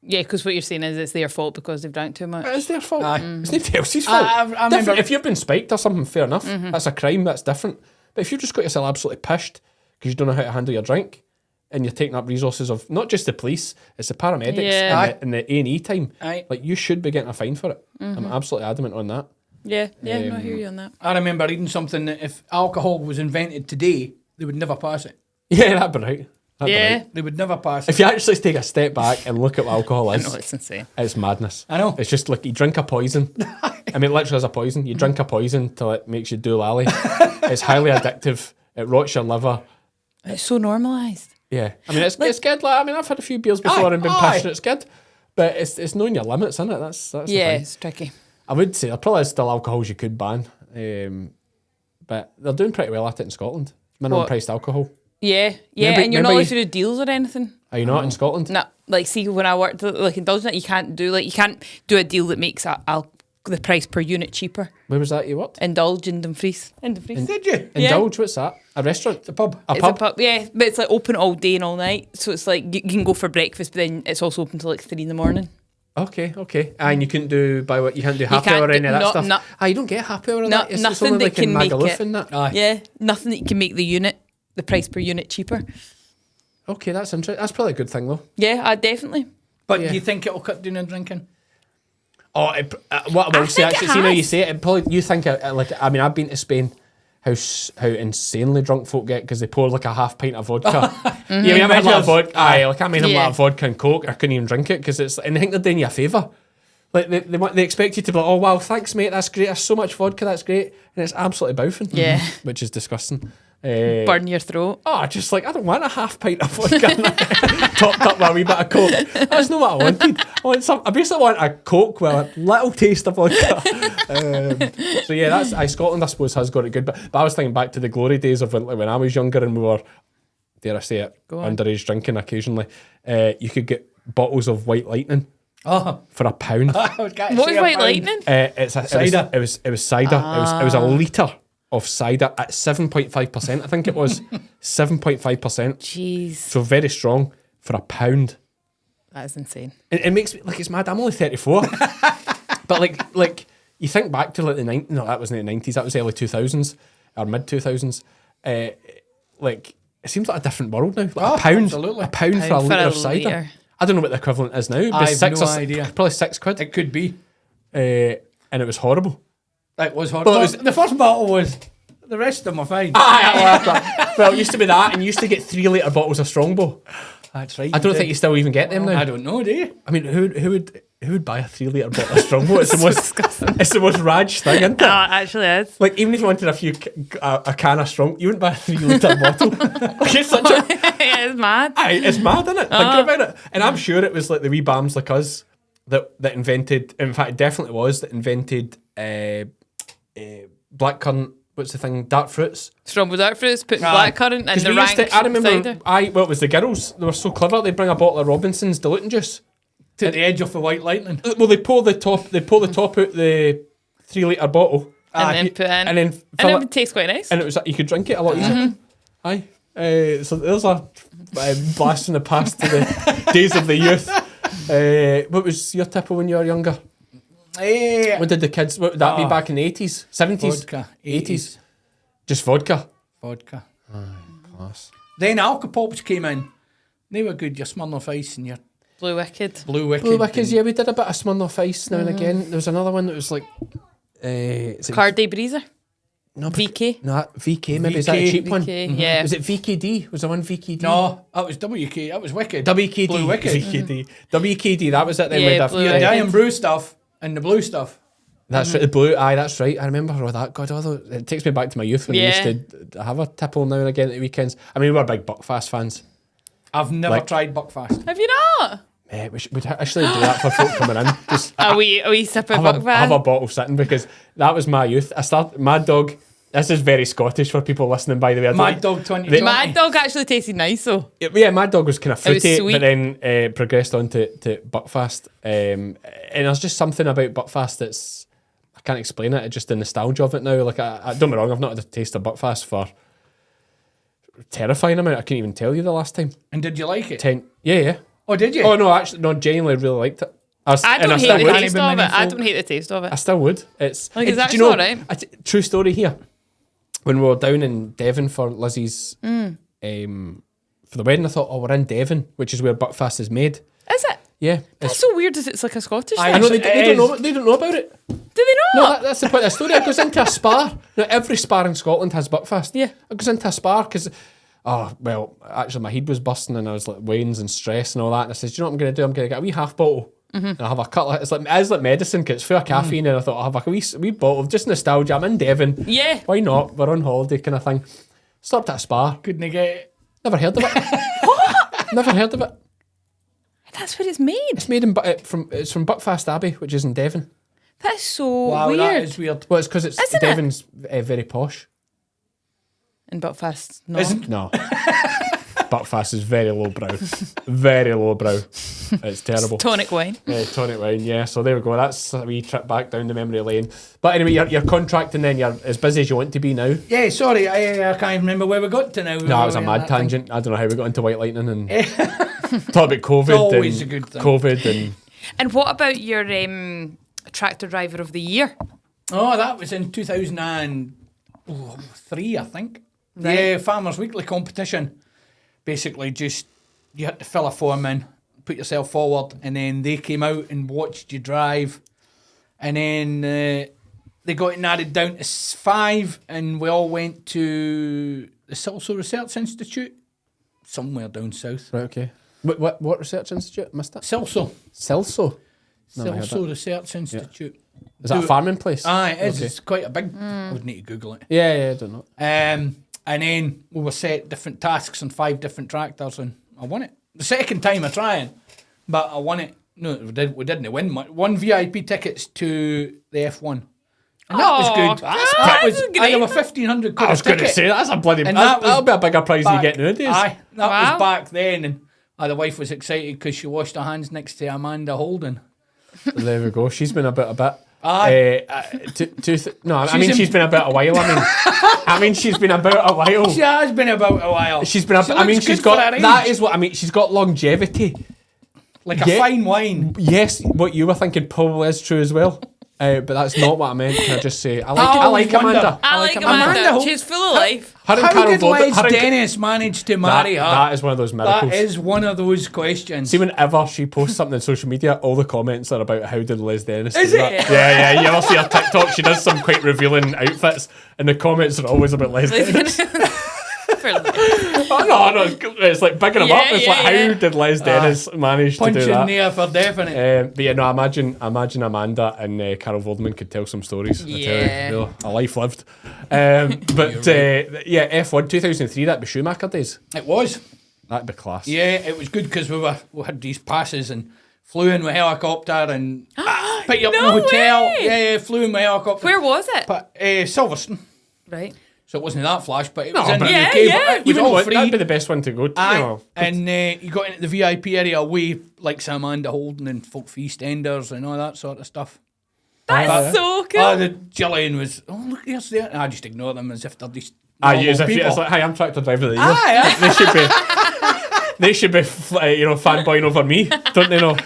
Yeah, because what you're saying is it's their fault because they've drank too much. It's their fault. Aye. It's nobody else's fault. I remember- Different. If you've been spiked or something, fair enough. That's a crime. That's different. But if you've just got yourself absolutely pished because you don't know how to handle your drink, and you're taking up resources of not just the police, it's the paramedics Yeah. and the A&E time. Aye. Like, you should be getting a fine for it. I'm absolutely adamant on that. Yeah, no, I hear you on that. I remember reading something that if alcohol was invented today, they would never pass it. Yeah, that'd be right. That'd be right. They would never pass it. If you actually take a step back and look at what alcohol I is, know, it's insane. it's madness. I know. It's just like you drink a poison. I mean, literally as a poison. You drink a poison till it makes you do lally. It's highly addictive. It rots your liver. It's so normalised. Yeah. I mean, it's good. Like, I mean, I've had a few beers before and been aye. passionate. It's good. But it's knowing your limits, isn't it? That's the Yeah, thing. it's tricky. I would say there probably is still alcohols you could ban. But they're doing pretty well at it in Scotland. Minimum What? priced alcohol. Yeah, Remember- and you're not remember allowed to do deals or anything. Are you not in Scotland? No, like see when I worked like indulgent, you can't do a deal that makes the price per unit cheaper. Where was that you worked? Indulge in Dumfries. In Dumfries. Did you? Yeah. Indulge, what's that? A restaurant? The pub. A It's pub? a pub, yeah, but it's like open all day and all night. So it's like you can go for breakfast, but then it's also open till like 3 a.m. Okay. And you couldn't do you can't do happy can't hour or any do- of that no, stuff. no. You don't get happy hour in No, that. It's nothing only that like in can make Magaluf it. and that. Aye. Yeah, nothing that can make the price per unit cheaper. Okay, that's interesting. That's probably a good thing though. Yeah, definitely. But Yeah. do you think it'll cut down on drinking? Oh, what I will say think actually, it see now you has. say it probably you think like I mean I've been to Spain. How insanely drunk folk get because they pour like a half pint of vodka. Yeah, I mean, I made a vodka. Aye, like I made them Yeah. like vodka and coke. I couldn't even drink it because it's. And I think they're doing you a favour. Like they expect you to be like, oh wow, thanks mate, that's great. That's so much vodka, that's great, and it's absolutely boughing. Yeah. Which is disgusting. Burn your throat. Oh, just like I don't want a half pint of vodka topped up with a wee bit of coke. That's not what I wanted. I basically want a coke with a little taste of vodka. So yeah, that's Scotland. I suppose has got it good. But I was thinking back to the glory days of when I was younger and we were, dare I say it, Go on. underage drinking occasionally. You could get bottles of White Lightning Oh, for £1. What is White Lightning? Cider. It was cider. It was a litre of cider at 7.5%. I think it was 7.5%. Jeez, So very strong for £1. that is insane. It makes me like it's mad. I'm only 34, but like you think back to like the 90s. No, that wasn't the 90s. That was early 2000s or mid 2000s. Like it seems like a different world now. Like £1, absolutely. £1 for a Pound for litre a of cider. litre. I don't know what the equivalent is now. But I've no idea. Probably £6. It could be. And it was horrible. It was horrible. Well, it was- The first bottle was. The rest of them were fine. Well, it used to be that, and you used to get 3 litre bottles of Strongbow. That's right. I don't think you still even get them now. I don't know, do you? I mean, who would buy a 3 litre bottle of Strongbow? It's the most Raj thing, isn't it? No, it actually is. Like, even if you wanted a can of Strong, you wouldn't buy a 3 litre bottle. Like, it's such a... Yeah, it's mad. Aye, it's mad, isn't it? Think about it. And I'm sure it was like the wee bams like us that invented, in fact, it definitely was, that invented blackcurrant, what's the thing, dark fruits. Strawberry dark fruits, putting Aye. blackcurrant and 'Cause the we used rank to, I remember, cider. well, it was the girls, they were so clever, they'd bring a bottle of Robinson's diluting juice. To the edge of the White Lightning. Well, they pull the top out the 3 litre bottle. And then put in. And then And fill it it. would taste quite nice. And it was you could drink it a lot easier. Aye. So there's a blast from the past to the days of the youth. What was your tipple when you were younger? What did the kids? What would that be back in the 80s, 70s, Vodka. 80s? Just vodka. Vodka. Class. Then Alka-Pops came in. They were good. Your Smirnoff Ice and your Blue Wicked. Blue Wicked. Blue Wickers, yeah, we did a bit of Smirnoff Ice now and again. There was another one that was like, is it Cardi Breezer. no, VK. No, VK maybe. Is that a cheap one? VK, yeah. Was it VKD? Was there one VKD? No, that was WK. That was Wicked. WKD. Blue Wicked. VKD. WKD, that was it then. Yeah, with the- Blue The Wicked. Diet Brew stuff and the blue stuff. That's right, the blue. Aye, that's right. I remember all that. God, it takes me back to my youth when Yeah. we used to have a tipple now and again at the weekends. I mean, we were big Buckfast fans. I've never Like- tried Buckfast. Have you not? We'd actually do that for folk coming in. Just A wee sip of have a Buckfast. bottle sitting because that was my youth. I started Mad Dog. This is very Scottish for people listening, by the way. I don't- Mad Dog 2020. Mad Dog actually tasted nice though. Yeah, Mad Dog was kind of It was fruity, sweet. but then progressed on to Buckfast. And there's just something about Buckfast that's, I can't explain it. It's just the nostalgia of it now. Like, I don't get me wrong, I've not had a taste of Buckfast for a terrifying amount. I can't even tell you the last time. And did you like it? 10. Yeah. Oh, did you? Oh no, actually, no. Genuinely, really liked it. I don't hate the would. taste of it. I don't hate the taste of it. I still would. It's Like, it's do actually you know, alright. true story here. When we were down in Devon for Lizzie's for the wedding, I thought, we're in Devon, which is where Buckfast is made. Is it? Yeah, That's so weird. It's like a Scottish thing. I know they don't know. They don't know about it. Do they No, not? that's the point of the story. It goes into a spa. Now, every spa in Scotland has Buckfast. Yeah. It goes into a spa because, actually my head was busting and I was like wains and stress and all that. And I said, do you know what I'm going to do? I'm going to get a wee half bottle and I'll have a couple of, it's like medicine because it's full of caffeine and I thought I'll have a wee bottle of just nostalgia. I'm in Devon. Yeah. Why not? We're on holiday kind of thing. Stopped at a spa. Couldn't get it. Never heard of it. What? Never heard of it. That's what it's made. It's made from Buckfast Abbey, which is in Devon. That's so Wow, weird. that is weird. Well, it's because it's Isn't it? Devon's very posh. And Buckfast, no. Isn't No. Buckfast is very lowbrow. Very lowbrow. It's terrible. Tonic wine. Tonic wine, yeah. So there we go. That's a wee trip back down the memory lane. But anyway, you're contracting then. You're as busy as you want to be now. Yeah, sorry, I can't remember where we got to now. No, it was a mad tangent. I don't know how we got into White Lightning and talk about COVID. It's always and a good thing. COVID and And what about your tractor driver of the year? Oh, that was in 2003, I think. Right. Yeah, Farmers Weekly competition. Basically, just you had to fill a form in, put yourself forward, and then they came out and watched you drive. And then they got it narrowed down to 5, and we all went to the Silso Research Institute, somewhere down south. right, okay. What research institute? Missed that. Silso. Celso. Never heard Silso Research Institute. Is that a farming place? Aye, it is. Okay. It's quite a big... I would need to Google it. Yeah, I don't know. And then we were set different tasks on 5 different tractors, and I won it. The second time I trying, but I won it. No, we didn't win much. 1 VIP tickets to the F1. And that was good. That was I great. have a 1,500 quid I was going to ticket. say, that's a bloody... And that'll be a bigger prize than you get nowadays. Aye, that Wow. was back then, and the wife was excited because she washed her hands next to Amanda Holden. There we go. She's been a bit. Aye. She's been about a while. I mean, she's been about a while. She has been about a while. She's been. She I mean, looks she's good for got. her That age. is what I mean. She's got longevity. Like a Yeah. fine wine. Yes, what you were thinking probably is true as well. But that's not what I meant. Can I just say I always like Amanda. wonder. I like Amanda. Amanda. She's full of life. Her and How Carol did Vaughan- Les her and- Dennis manage to marry her? That is one of those miracles. That is one of those questions. See, whenever she posts something on social media, all the comments are about how did Les Dennis Is do it? that. Yeah. You ever see her TikTok? She does some quite revealing outfits, and the comments are always about Les Dennis. For life. Oh, no, it's like bigging him Yeah, up. It's yeah, like, yeah. how did Les Dennis manage to do Punching that? there for definite. But yeah, no, imagine Amanda and Carol Vorderman could tell some stories. I Yeah. tell you, a life lived. Yeah, F1 2003, that'd be Schumacher days. It was. That'd be class. Yeah, it was good because we had these passes and flew in with helicopter and picked you up in the No hotel. way. Yeah, flew in with helicopter. Where was it? But Silverstone. Right. So it wasn't that flash, but it No, was in but- the Yeah, UK. yeah. But it was Even all that'd be free. the best one to go to. Aye. You know. And you got into the VIP area away like Amanda Holden and folk for EastEnders and all that sort of stuff. That's so cool. Oh, the Gillian was, look, there's there. And I just ignore them as if they're just As if people. it's like, hi, I'm tractor driver of the year. Aye, They should be fanboying over me, don't they know?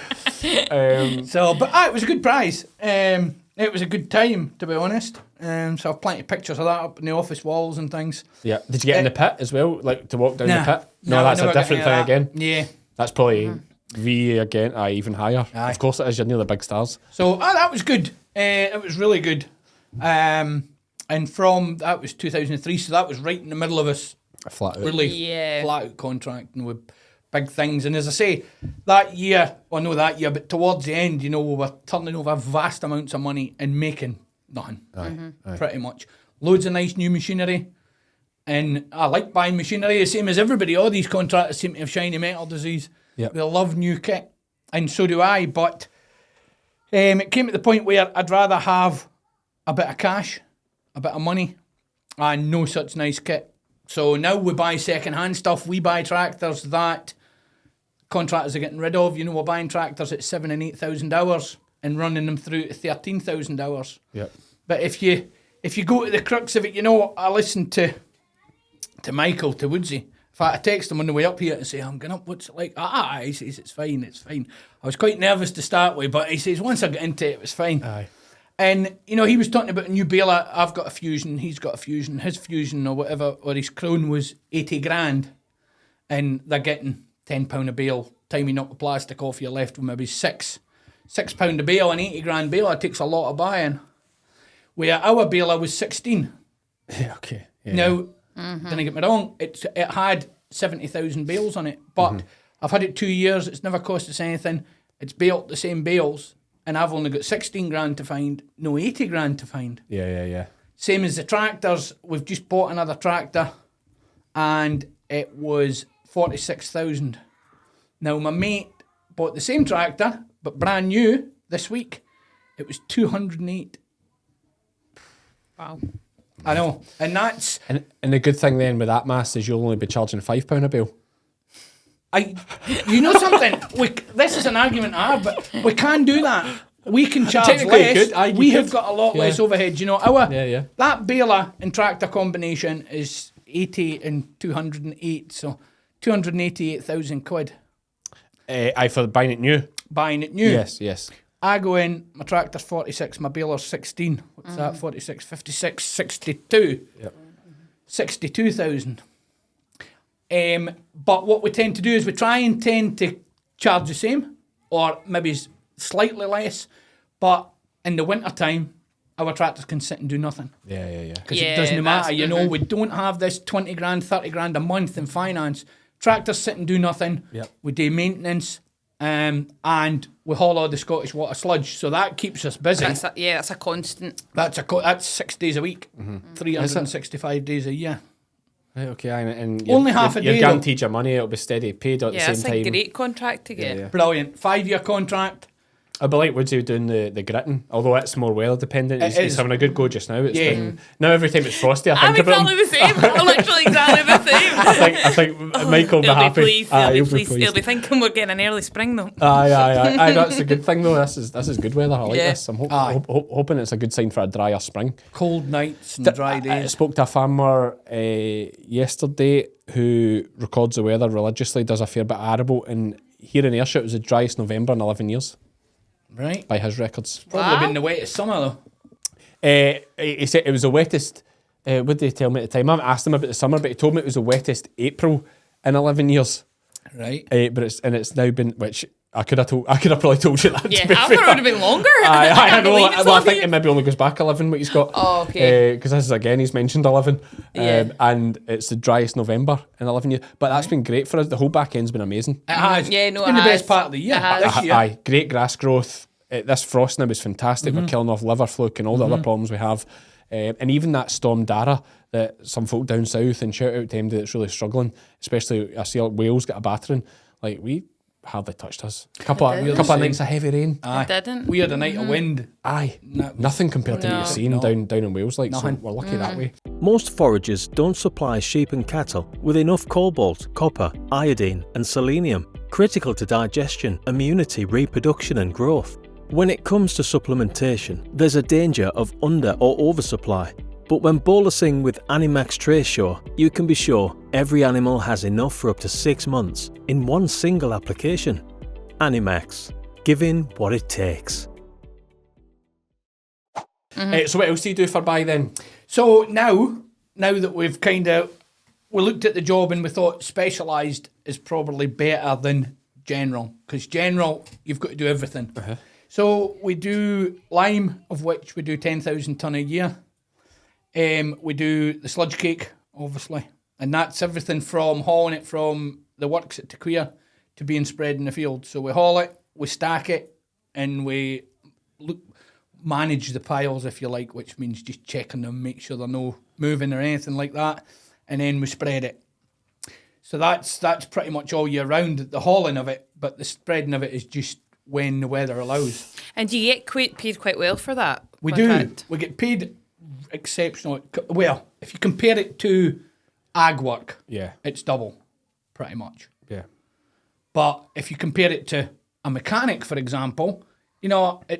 So, but it was a good prize. It was a good time, to be honest. So I've plenty of pictures of that up in the office walls and things. Yeah. Did you get in the pit as well? Like to walk down Nah. the pit? No, No, that's I a never got different any thing of that. again. Yeah. That's probably V again, even higher. Aye. Of course it is, you're near the big stars. So that was good. It was really good. And from that was 2003, so that was right in the middle of us A flat out. really Yeah. flat out contracting with big things. And as I say, that year, well, not that year, but towards the end, we were turning over vast amounts of money and making nothing. Aye. Pretty much. Loads of nice new machinery. And I like buying machinery, the same as everybody. All these contractors seem to have shiny metal disease. Yep. They love new kit. And so do I. But it came to the point where I'd rather have a bit of cash, a bit of money, and no such nice kit. So now we buy second-hand stuff. We buy tractors that contractors are getting rid of. We're buying tractors at $7,000 and $8,000 and running them through to $13,000. Yep. But if you go to the crux of it, I listened to Michael, to Woodsy, In fact, I text him on the way up here and say, I'm going up, what's it like? He says, it's fine. I was quite nervous to start with, but he says, once I got into it, it was fine. Aye. And, you know, he was talking about a new baler. I've got a Fusion, he's got a Fusion. His Fusion or whatever, or his Crown was 80 grand. And they're getting £10 a bale. Time you knock the plastic off, you're left with maybe £6 a bale. An 80 grand baler takes a lot of buying. Where our baler was 16. Yeah, okay. Yeah. Now, don't get me wrong, it had 70,000 bales on it, but I've had it 2 years, it's never cost us anything. It's baled the same bales, and I've only got 16 grand to find, no 80 grand to find. Yeah. Same as the tractors, we've just bought another tractor, and it was 46,000. Now, my mate bought the same tractor, but brand new, this week. It was 208. Wow. I know, and that's... And the good thing then with that mass is you'll only be charging £5 a bale. You know something? This is an argument I have, but we can do that. We can charge Technically less. good. Aye, you We could. have got a lot less overhead. You know, that baler and tractor combination is 80 and 208, so 288,000 quid. Aye, for buying it new. Buying it new. Yes. I go in, my tractor's 46, my baler's 16. What's that? 46, 56, 62. Yep. 62,000. But what we tend to do is we tend to charge the same, or maybe slightly less. But in the winter time, our tractors can sit and do nothing. Yeah. Because it doesn't matter, you know. We don't have this 20 grand, 30 grand a month in finance. Tractors sit and do nothing. Yep. We do maintenance. And we haul all the Scottish water sludge, so that keeps us busy. That's a constant. That's 6 days a week, 365 days a year. Right, okay, and Only half a day, You're though. guaranteed your money, it'll be steady paid at the same That's time. a great contract to get. Yeah. Brilliant. 5-year contract. I'd be like Woodsy doing the gritting, although it's more weather dependent. He's is. having a good go just now. It's been, now every time it's frosty, I I'm think about exactly him. the same. I'm literally exactly the same. I think Michael will be He'll be happy. pleased. Aye, He'll be pleased. He'll be thinking we're getting an early spring though. Aye, that's a good thing though. This is good weather. I like Yeah. this. I'm hoping it's a good sign for a drier spring. Cold nights and dry I days. spoke to a farmer yesterday who records the weather religiously, does a fair bit of arable, and here in Ayrshire it was the driest November in 11 years Right. by his records. Probably been the wettest summer, though. He said it was the wettest. What did he tell me at the time? I haven't asked him about the summer, but he told me it was the wettest April in 11 years. Right. But it's now been, which I could have probably told you that. Yeah, to be I fair. thought it would have been longer. I know. believe it's Well, I 11 think years. it maybe only goes back 11 what he's got. Oh, okay. Because this is again, he's mentioned 11. Yeah. And it's the driest November in 11 years. But that's been great for us. The whole back end's been amazing. It has. Yeah, no, it's been it the best has. part of the year. It has. This year. Aye, great grass growth. This frost now is fantastic. We're killing off liver fluke and all the other problems we have. And even that storm Dara that some folk down south, and shout out to MD that's really struggling, especially I see like Wales get a battering. Like we hardly touched us. Couple of nights of heavy rain. Aye. Didn't. We had a night of wind. Aye, nothing compared to what you're seeing down in Wales. Like, so we're lucky that way. Most foragers don't supply sheep and cattle with enough cobalt, copper, iodine and selenium, critical to digestion, immunity, reproduction and growth. When it comes to supplementation, there's a danger of under or oversupply. But when bolusing with Animax Tracesure, you can be sure every animal has enough for up to 6 months in one single application. Animax, giving what it takes. So what else do you do for buy then? So now that we've we looked at the job and we thought specialised is probably better than general, because general, you've got to do everything. So we do lime, of which we do 10,000 tonne a year. We do the sludge cake, obviously, and that's everything from hauling it from the works at Taquia to being spread in the field. So we haul it, we stack it, and we manage the piles, if you like, which means just checking them, make sure they're no moving or anything like that, and then we spread it. So that's pretty much all year round, the hauling of it, but the spreading of it is just when the weather allows. And do you get paid quite well for that? We contract? do. We get paid exceptional. Well, if you compare it to ag work, it's double, pretty much. Yeah. But if you compare it to a mechanic, for example, you know, I'm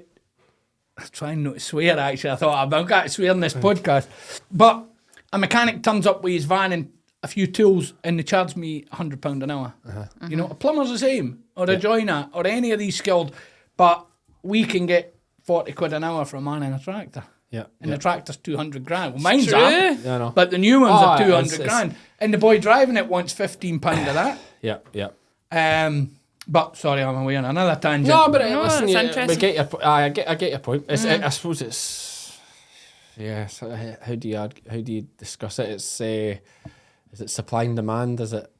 trying not to swear, actually. I thought I've got to swear in this podcast. But a mechanic turns up with his van and a few tools and they charge me £100 an hour. You know, a plumber's the same, or a joiner, or any of these skilled, but we can get 40 quid an hour for a man in a tractor. Yeah. And the tractor's 200 grand. Well, mine's True. are, Yeah, I know. but the new ones are 200 it's- grand. And the boy driving it wants £15 of that. Yeah. But sorry, I'm away on another tangent. No, but No, listen, it's we interesting. get your. I get your point. It's, I suppose it's. Yeah. So how do you discuss it? It's. Is it supply and demand? Is it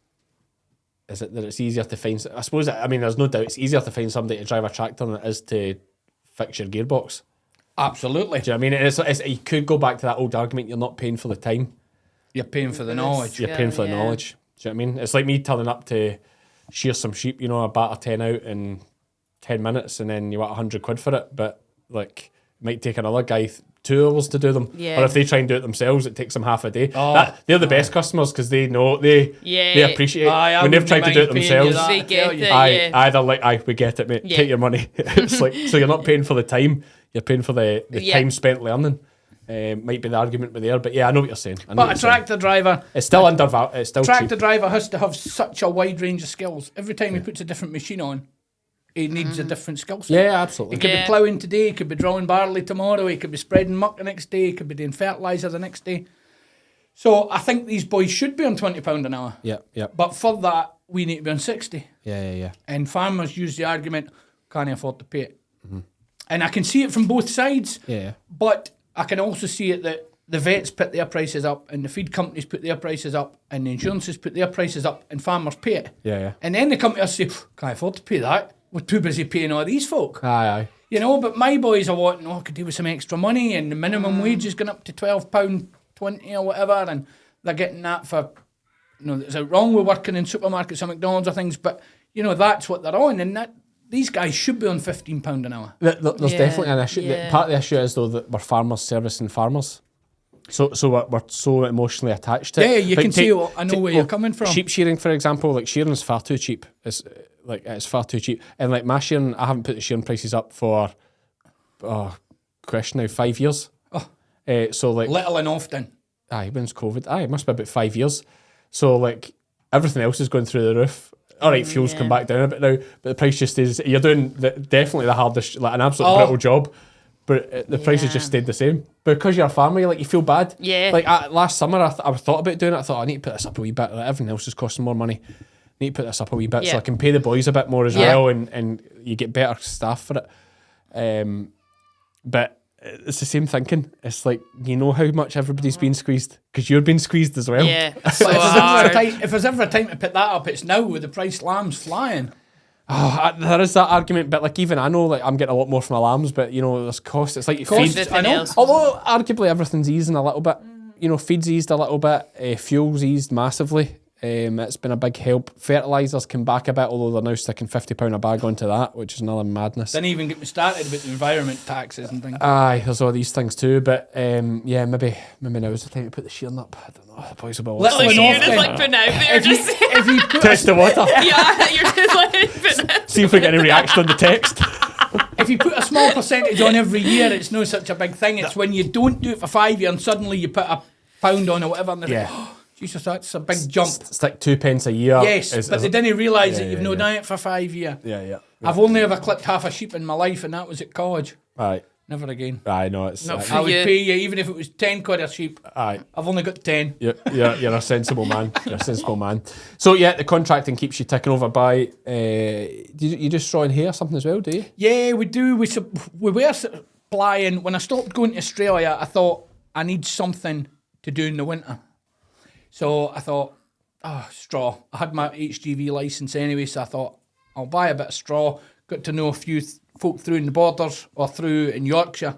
that it's easier to find? I suppose. I mean, there's no doubt it's easier to find somebody to drive a tractor than it is to fix your gearbox. Absolutely. Do you know what I mean? It's, you could go back to that old argument. You're not paying for the time. You're paying for the knowledge. You're paying for the knowledge. Do you know what I mean? It's like me turning up to shear some sheep, you know, I batter 10 out in 10 minutes and then you want 100 quid for it, but like it might take another guy 2 hours to do them. Yeah. Or if they try and do it themselves, it takes them half a day. They're the best customers because they know, they appreciate it. When they've tried to do it themselves, They get it, either like, we get it, mate, take your money. It's like, so you're not paying for the time, you're paying for the time spent learning. Might be the argument with there, but yeah, I know what you're saying. But a tractor driver, it's still undervalued. It's still tractor cheap. driver has to have such a wide range of skills. Every time he puts a different machine on, he needs a different skill set. Yeah, absolutely. He could be ploughing today, he could be drawing barley tomorrow, he could be spreading muck the next day, he could be doing fertiliser the next day. So I think these boys should be on £20 an hour. Yeah. But for that, we need to be on 60. Yeah. And farmers use the argument, can't afford to pay it. And I can see it from both sides. Yeah. But I can also see it that the vets put their prices up and the feed companies put their prices up and the insurances put their prices up and farmers pay it. Yeah. And then the companies say, can't afford to pay that. We're too busy paying all these folk. Aye. You know, but my boys are wanting, I could do with some extra money and the minimum wage is going up to £12.20 or whatever and they're getting that for, you know, is it wrong with working in supermarkets or McDonald's or things, but, you know, that's what they're on and that these guys should be on £15 an hour. There's definitely an issue. Part of the issue is though that we're farmers servicing farmers, so we're so emotionally attached to it. Yeah, you can see. I know where you're coming from. Sheep shearing, for example, like shearing is far too cheap. It's far too cheap. And like my shearing, I haven't put the shearing prices up for question now 5 years. So like little and often. When's COVID? It must be about 5 years. So like everything else is going through the roof. All right, fuel's come back down a bit now, but the price just is. You're doing definitely the hardest, like an absolute brutal job, but the price has just stayed the same because you're a farmer. You feel bad. Yeah. Like last summer, I thought about doing it. I thought I need to put this up a wee bit. Like, everything else is costing more money. I need to put this up a wee bit so I can pay the boys a bit more as well, and you get better staff for it. But it's the same thinking. It's like, you know how much everybody's been squeezed because you're being squeezed as well. Yeah. But if there's ever a time to put that up, it's now with the price lambs flying. There is that argument, but like even I know like I'm getting a lot more from my lambs, but you know there's cost. It's like Cost, feed. I know. Although arguably everything's easing a little bit. You know, feed's eased a little bit. Fuel's eased massively. It's been a big help. Fertilisers came back a bit, although they're now sticking £50 a bag onto that, which is another madness. Didn't even get me started about the environment taxes and things. Aye, there's all these things too, but yeah, maybe now is the time to put the shearing up. I don't know. The boys will be Little Like, and you're often. just like putting out there, just If you put test the water. yeah, you're just like putting out. See if we get any reaction on the text. if you put a small percentage on every year, it's no such a big thing. It's when you don't do it for 5 years and suddenly you put a £1 on or whatever, and they're like, oh, Jesus, that's a big jump. It's like 2 pence a year. Yes, but they didn't realise that you've no done it for 5 years. Yeah. I've only ever clipped half a sheep in my life, and that was at college. Aye. Never again. Aye, no, it's. Not for I would you. pay you even if it was 10 quid a sheep. Aye. I've only got 10. You're a sensible man. You're a sensible man. So yeah, the contracting keeps you ticking over by. You just straw in hair something as well, do you? Yeah, we do. We were supplying. When I stopped going to Australia, I thought I need something to do in the winter. So I thought, straw. I had my HGV licence anyway, so I thought I'll buy a bit of straw. Got to know a few folk through in the borders or through in Yorkshire,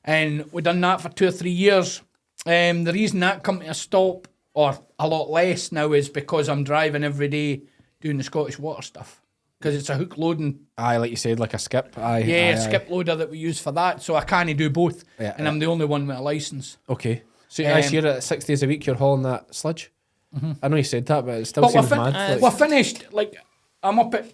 and we done that for 2 or 3 years. The reason that company stopped, or a lot less now, is because I'm driving every day doing the Scottish Water stuff. Because it's a hook loading. Aye, like you said, like a skip. Aye. Yeah, skip loader that we use for that. So I can't do both, and I'm the only one with a licence. Okay. So you're at 6 days a week, you're hauling that sludge? Mm-hmm. I know you said that, but it still seems mad. We're finished, like, I'm up at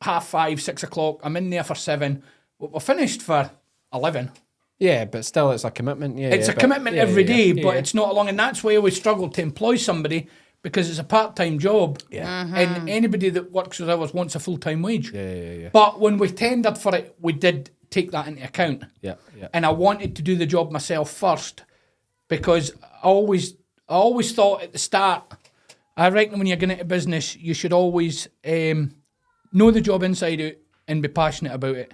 5:30, 6 o'clock. I'm in there for 7. We're finished for 11. Yeah, but still, it's a commitment. Yeah, it's a commitment every day, but it's not long. And that's why I always struggle to employ somebody, because it's a part-time job. Yeah. And anybody that works with ours wants a full-time wage. Yeah. But when we tendered for it, we did take that into account. Yeah. And I wanted to do the job myself first, because I always thought at the start, I reckon when you're going into business, you should always know the job inside out and be passionate about it.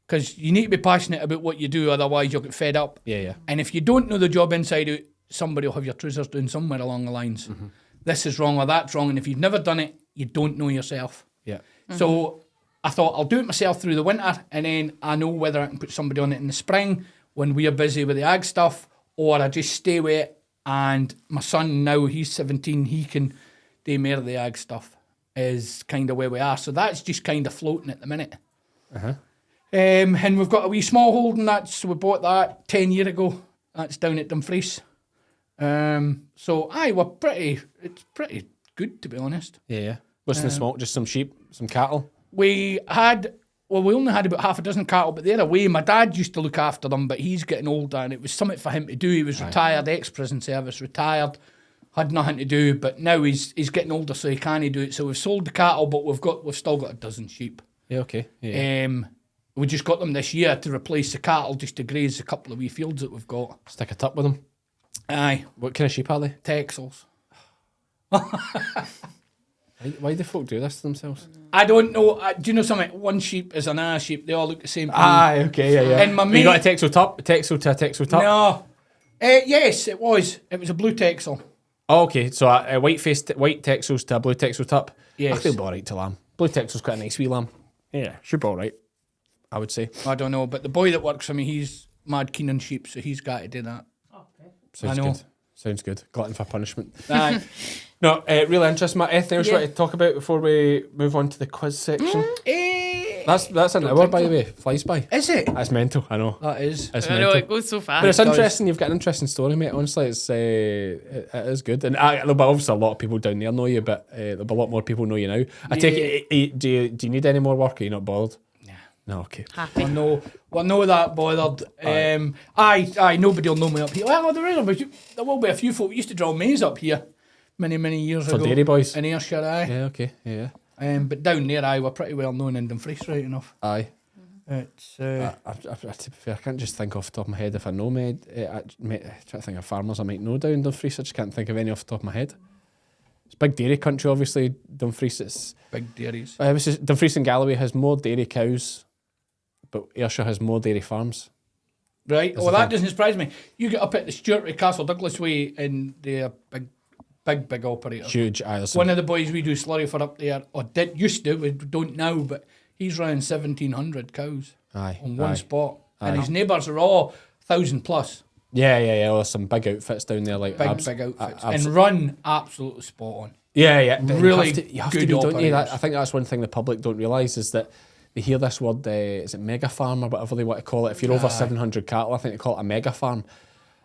Because you need to be passionate about what you do, otherwise you'll get fed up. Yeah. And if you don't know the job inside out, somebody will have your trousers down somewhere along the lines. This is wrong or that's wrong. And if you've never done it, you don't know yourself. Yeah. So I thought I'll do it myself through the winter, and then I know whether I can put somebody on it in the spring when we're busy with the ag stuff, or I just stay with it. And my son now, he's 17, he can do more of the ag stuff, is kind of where we are. So that's just kind of floating at the minute. And we've got a wee small holding, we bought that 10 years ago. That's down at Dumfries. So it's pretty good, to be honest. Yeah. What's the small? Just some sheep, some cattle? We only had about half a dozen cattle, but they're away. My dad used to look after them, but he's getting older, and it was something for him to do. He was retired, ex-prison service, retired, had nothing to do, but now he's getting older, so he can't do it. So we've sold the cattle, but we've still got a dozen sheep. Yeah, okay. Yeah. We just got them this year to replace the cattle, just to graze a couple of wee fields that we've got. Stick it up with them. Aye. What kind of sheep are they? Texels. Why do folk do this to themselves? I don't know. Do you know something? One sheep is an Irish sheep. They all look the same to me. Aye, okay, yeah. And my you mate... got a Texel top? Texel to a Texel top? No. Yes, it was. It was a blue Texel. Oh, okay. So a white Texels to a blue Texel top? Yes. I think it'll be alright to lamb. Blue Texel's quite a nice wee lamb. Yeah, should be alright, I would say. I don't know, but the boy that works for me, he's mad keen on sheep, so he's got to do that. Sounds I know. good. Sounds good. Glutton for punishment. Aye. No, really interesting. Matt, anything else you want to talk about before we move on to the quiz section? That's an hour, by the way. Flies by. Is it? That's mental, I know. That is. It's I mental. know, it goes so fast. But it's interesting. You've got an interesting story, mate. Honestly, it is good. And there'll be obviously a lot of people down there know you, but there'll be a lot more people know you now. I take it, do you need any more work, or are you not bothered? No, okay. Happy. We're no that bothered. Aye, nobody will know me up here. Well, there will be a few folk. We used to draw maize up here many years ago. For dairy boys? In Ayrshire, aye. Yeah, okay, yeah. But down there, we're pretty well known in Dumfries, right enough. Aye. It's... To be fair, I can't just think off the top of my head if I know me. I try to think of farmers I might know down Dumfries. I just can't think of any off the top of my head. It's big dairy country, obviously. Dumfries, it's... Big dairies. Dumfries and Galloway has more dairy cows, but Ayrshire has more dairy farms. Right? Well, that doesn't surprise me. You get up at the Stuart Way, Castle Douglas Way, and they're big operators. Huge. One of the boys we do slurry for up there, or used to, we don't now, but he's running 1,700 cows on one spot. And his neighbours are all 1,000 plus. Yeah. There's some big outfits down there, like Big outfits. And run absolutely spot on. Yeah. Really you have to good be, don't you? operators. I think that's one thing the public don't realise is that they hear this word, is it mega farm or whatever they want to call it? If you're over 700 cattle, I think they call it a mega farm.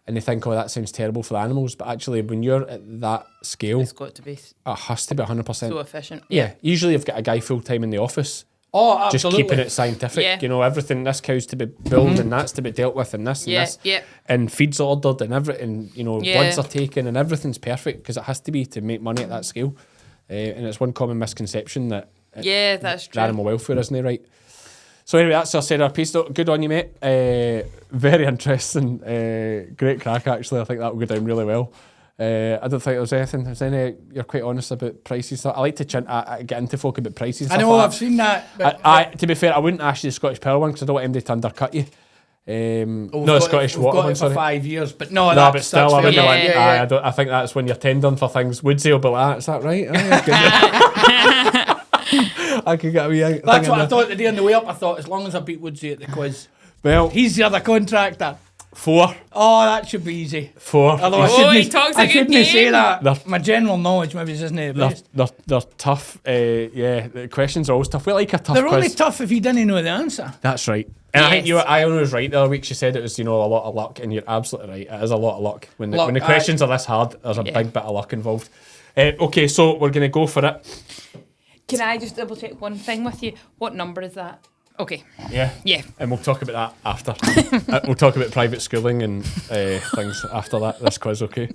And they think, oh, that sounds terrible for the animals. But actually, when you're at that scale, It's got to be it has to be 100%. so efficient. Yeah, usually you've got a guy full-time in the office. Oh, absolutely. Just keeping it scientific. Yeah. You know, everything, this cow's to be billed and that's to be dealt with and this and this. Yeah. And feeds ordered and everything, you know, Yeah. bloods are taken and everything's perfect because it has to be to make money at that scale. And it's one common misconception that Yeah, that's true. animal welfare isn't it, right? So anyway, that's our Sarah piece. Good on you, mate. Very interesting. Great crack, actually. I think that will go down really well. I don't think there's anything. You're quite honest about prices. I like to get into folk about prices. I know, I've seen that. But, to be fair, I wouldn't ask you the Scottish Power one because I don't want anybody to undercut you. the Scottish we've Water got one, it for sorry. 5 years, but But still, I wouldn't fair. want. Yeah. I think that's when you're tendering for things. Woodsy will be like, is that right? Aye, I could get a wee. That's what I thought the day on the way up. I thought, as long as I beat Woodsy at the quiz. Well, He's the other contractor. 4. Oh, that should be easy. 4. Although he talks a I good shouldn't game. say that. They're- My general knowledge maybe isn't the best. They're tough. The questions are always tough. We like a tough They're quiz. only tough if you didn't know the answer. That's right. And I think Yes. Iona was right the other week. She said it was, a lot of luck, and you're absolutely right. It is a lot of luck. When the Luck, questions are this hard, there's a big bit of luck involved. Okay, so we're going to go for it. Can I just double check one thing with you? What number is that? Okay. Yeah. Yeah. And we'll talk about that after. We'll talk about private schooling and things after that, this quiz, okay?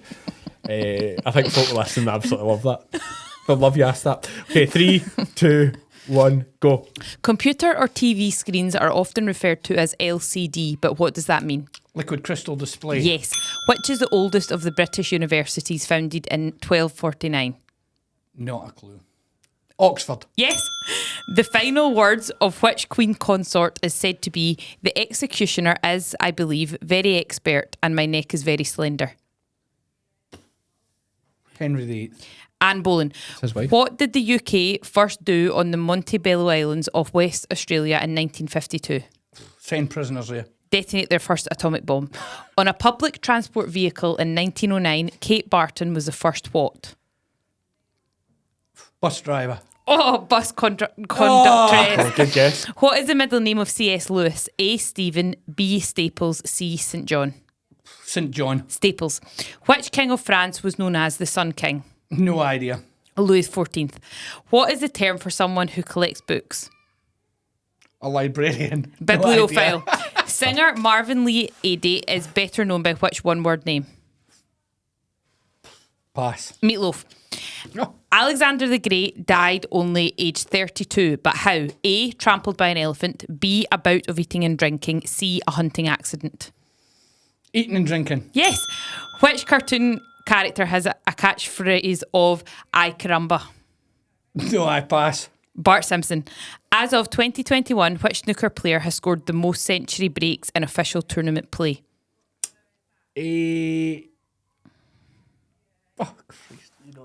I think folk listening absolutely love that. They'll love you asked that. Okay, 3, 2, 1, go. Computer or TV screens are often referred to as LCD, but what does that mean? Liquid crystal display. Yes. Which is the oldest of the British universities, founded in 1249? Not a clue. Oxford. Yes. The final words of which Queen consort is said to be, "The executioner is, I believe, very expert, and my neck is very slender"? Henry VIII. Anne Boleyn. His wife. What did the UK first do on the Montebello Islands of West Australia in 1952? Send prisoners there. Detonate their first atomic bomb. On a public transport vehicle in 1909, Kate Barton was the first what? Bus driver. Oh, conductress. Oh, good guess. What is the middle name of C.S. Lewis? A. Stephen, B. Staples, C. St. John. St. John. Staples. Which king of France was known as the Sun King? No idea. Louis XIV. What is the term for someone who collects books? A librarian. Bibliophile. Singer Marvin Lee Eddy is better known by which one-word name? Pass. Meatloaf. Oh. Alexander the Great died only aged 32, but how? A. Trampled by an elephant. B. A bout of eating and drinking. C. A hunting accident. Eating and drinking. Yes. Which cartoon character has a catchphrase of "Ay caramba"? No, I pass. Bart Simpson. As of 2021, which snooker player has scored the most century breaks in official tournament play?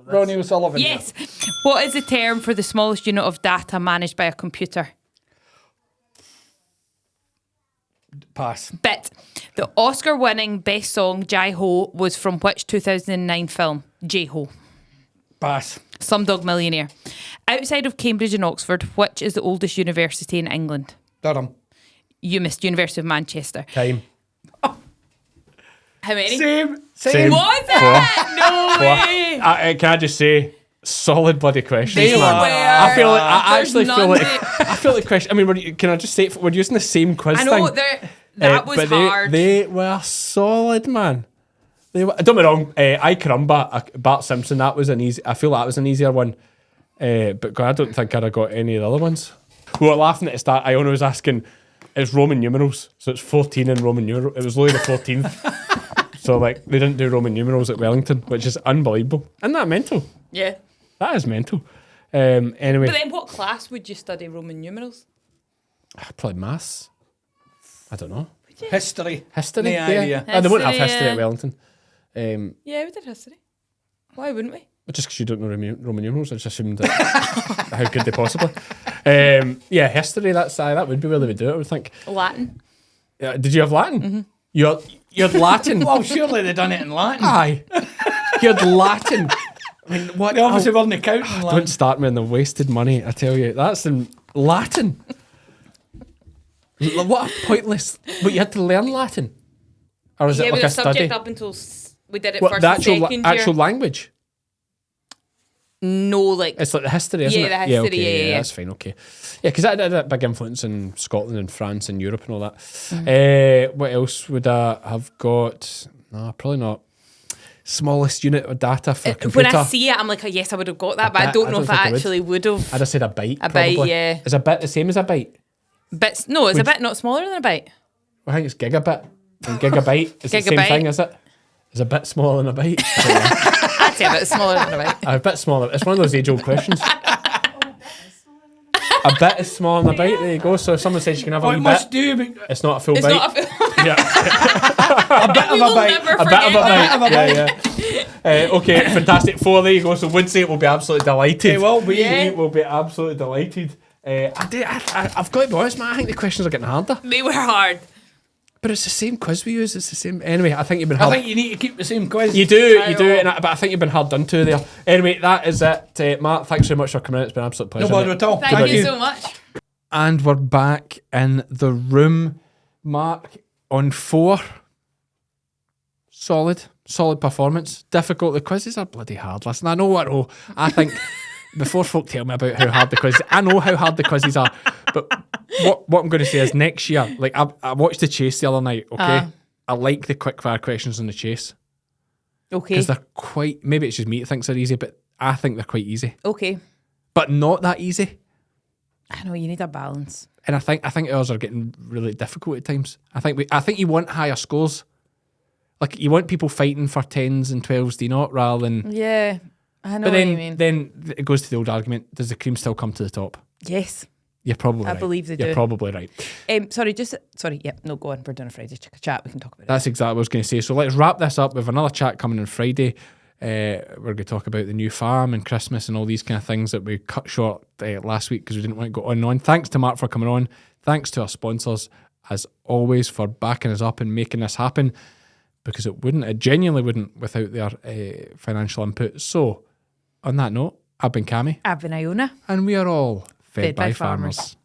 Ronnie O'Sullivan. Yes. What is the term for the smallest unit of data managed by a computer? Pass. Bit. The Oscar-winning best song "Jai Ho" was from which 2009 film? J-Ho. Pass. Slumdog Millionaire. Outside of Cambridge and Oxford, which is the oldest university in England? Durham. You missed University of Manchester. Time. How many? Same. Was it? No way. Can I just say, solid bloody questions, They man. were. I feel like I There's actually feel none like that- I feel like question. I mean, can I just say we're using the same quiz I know thing? that was but hard. They were solid, man. They were, don't get me wrong. Ay caramba, Bart Simpson. That was an easy. I feel that was an easier one. But God, I don't think I'd have got any of the other ones. We were laughing at the start. Iona was asking, it's Roman numerals, so it's 14 in Roman numerals. It was Louis the 14th. So like they didn't do Roman numerals at Wellington, which is unbelievable. Isn't that mental? Yeah. That is mental. Anyway, But then what class would you study Roman numerals? probably maths. I don't know. History. History. No Yeah. idea. They won't have History, history yeah. at Wellington. Yeah, we did history. Why wouldn't we? Just because you don't know Roman numerals, I just assumed that. How could they possibly? Yeah, history. That would be where they would do it. I would think. Latin. Did you have Latin? Mm-hmm. You had Latin. Well, surely they done it in Latin. Aye. You had Latin. I mean, what? They obviously weren't accounting in Latin. Don't start me on the wasted money. I tell you, that's in Latin. What a pointless. But you had to learn Latin, or was Yeah, it we like got a study? subject up until we did it What, first the and actual second year. actual language? No, like It's like the history, isn't Yeah, it? the history, okay, yeah. That's fine, okay. Yeah, because that had a big influence in Scotland and France and Europe and all that. What else would I have got? No, probably not. Smallest unit of data for a computer. when I see it, I'm like, oh, yes, I would have got that, but I bit, don't I know don't if think I I would. actually would have. I'd have said a byte. A probably. byte, yeah. Is a bit the same as a byte? Bits, no, it's a bit not smaller than a byte. I think it's gigabit. And gigabyte is the same Gigabyte. thing, is it? It's a bit smaller than a byte. I'd say a bit smaller than a byte. A bit smaller. It's one of those age-old questions. A bit is smaller than a byte. There you go. So if someone says you can have a What wee it must bit, do, but it's not a full It's byte. not a Yeah. a bit of We a will bite. never A bit forget of a that. bite. Yeah. Okay, fantastic. 4, there you go. So Woodsay will be absolutely delighted. They will be. Yeah. He will be absolutely delighted. I've got to be honest, man. I think the questions are getting harder. They were hard. But it's the same quiz we use. It's the same. Anyway, I think you've been I hard. think you need to keep the same quiz. You do, I you do. know. But I think you've been hard done to there. Anyway, that is it. Mark, thanks very much for coming in. It's been an absolute pleasure. No bother mate. at all. Thank you so much. And we're back in the room. Mark on 4. Solid performance. Difficult. The quizzes are bloody hard. Listen, I know what. Oh, I think before folk tell me about how hard the quizzes, I know how hard the quizzes are. But what I'm going to say is next year, like I watched the Chase the other night. Okay, I like the quick fire questions on the Chase. Okay. Because they're quite, maybe it's just me that thinks they're easy, but I think they're quite easy. Okay. But not that easy. I know, you need a balance. And I think ours are getting really difficult at times. I think you want higher scores. Like, you want people fighting for 10s and 12s, do you not? Rather than... Yeah, I know But what you mean. then it goes to the old argument, does the cream still come to the top? Yes. You're probably I right. believe they do. You're probably right. No, go on. We're doing a Friday chat. We can talk about it. That's exactly what I was going to say. So let's wrap this up with another chat coming on Friday. We're going to talk about the new farm and Christmas and all these kind of things that we cut short last week because we didn't want to go on and on. Thanks to Mark for coming on. Thanks to our sponsors, as always, for backing us up and making this happen, because it genuinely wouldn't without their financial input. So, on that note, I've been Cammy. I've been Iona. And we are all fed by farmers.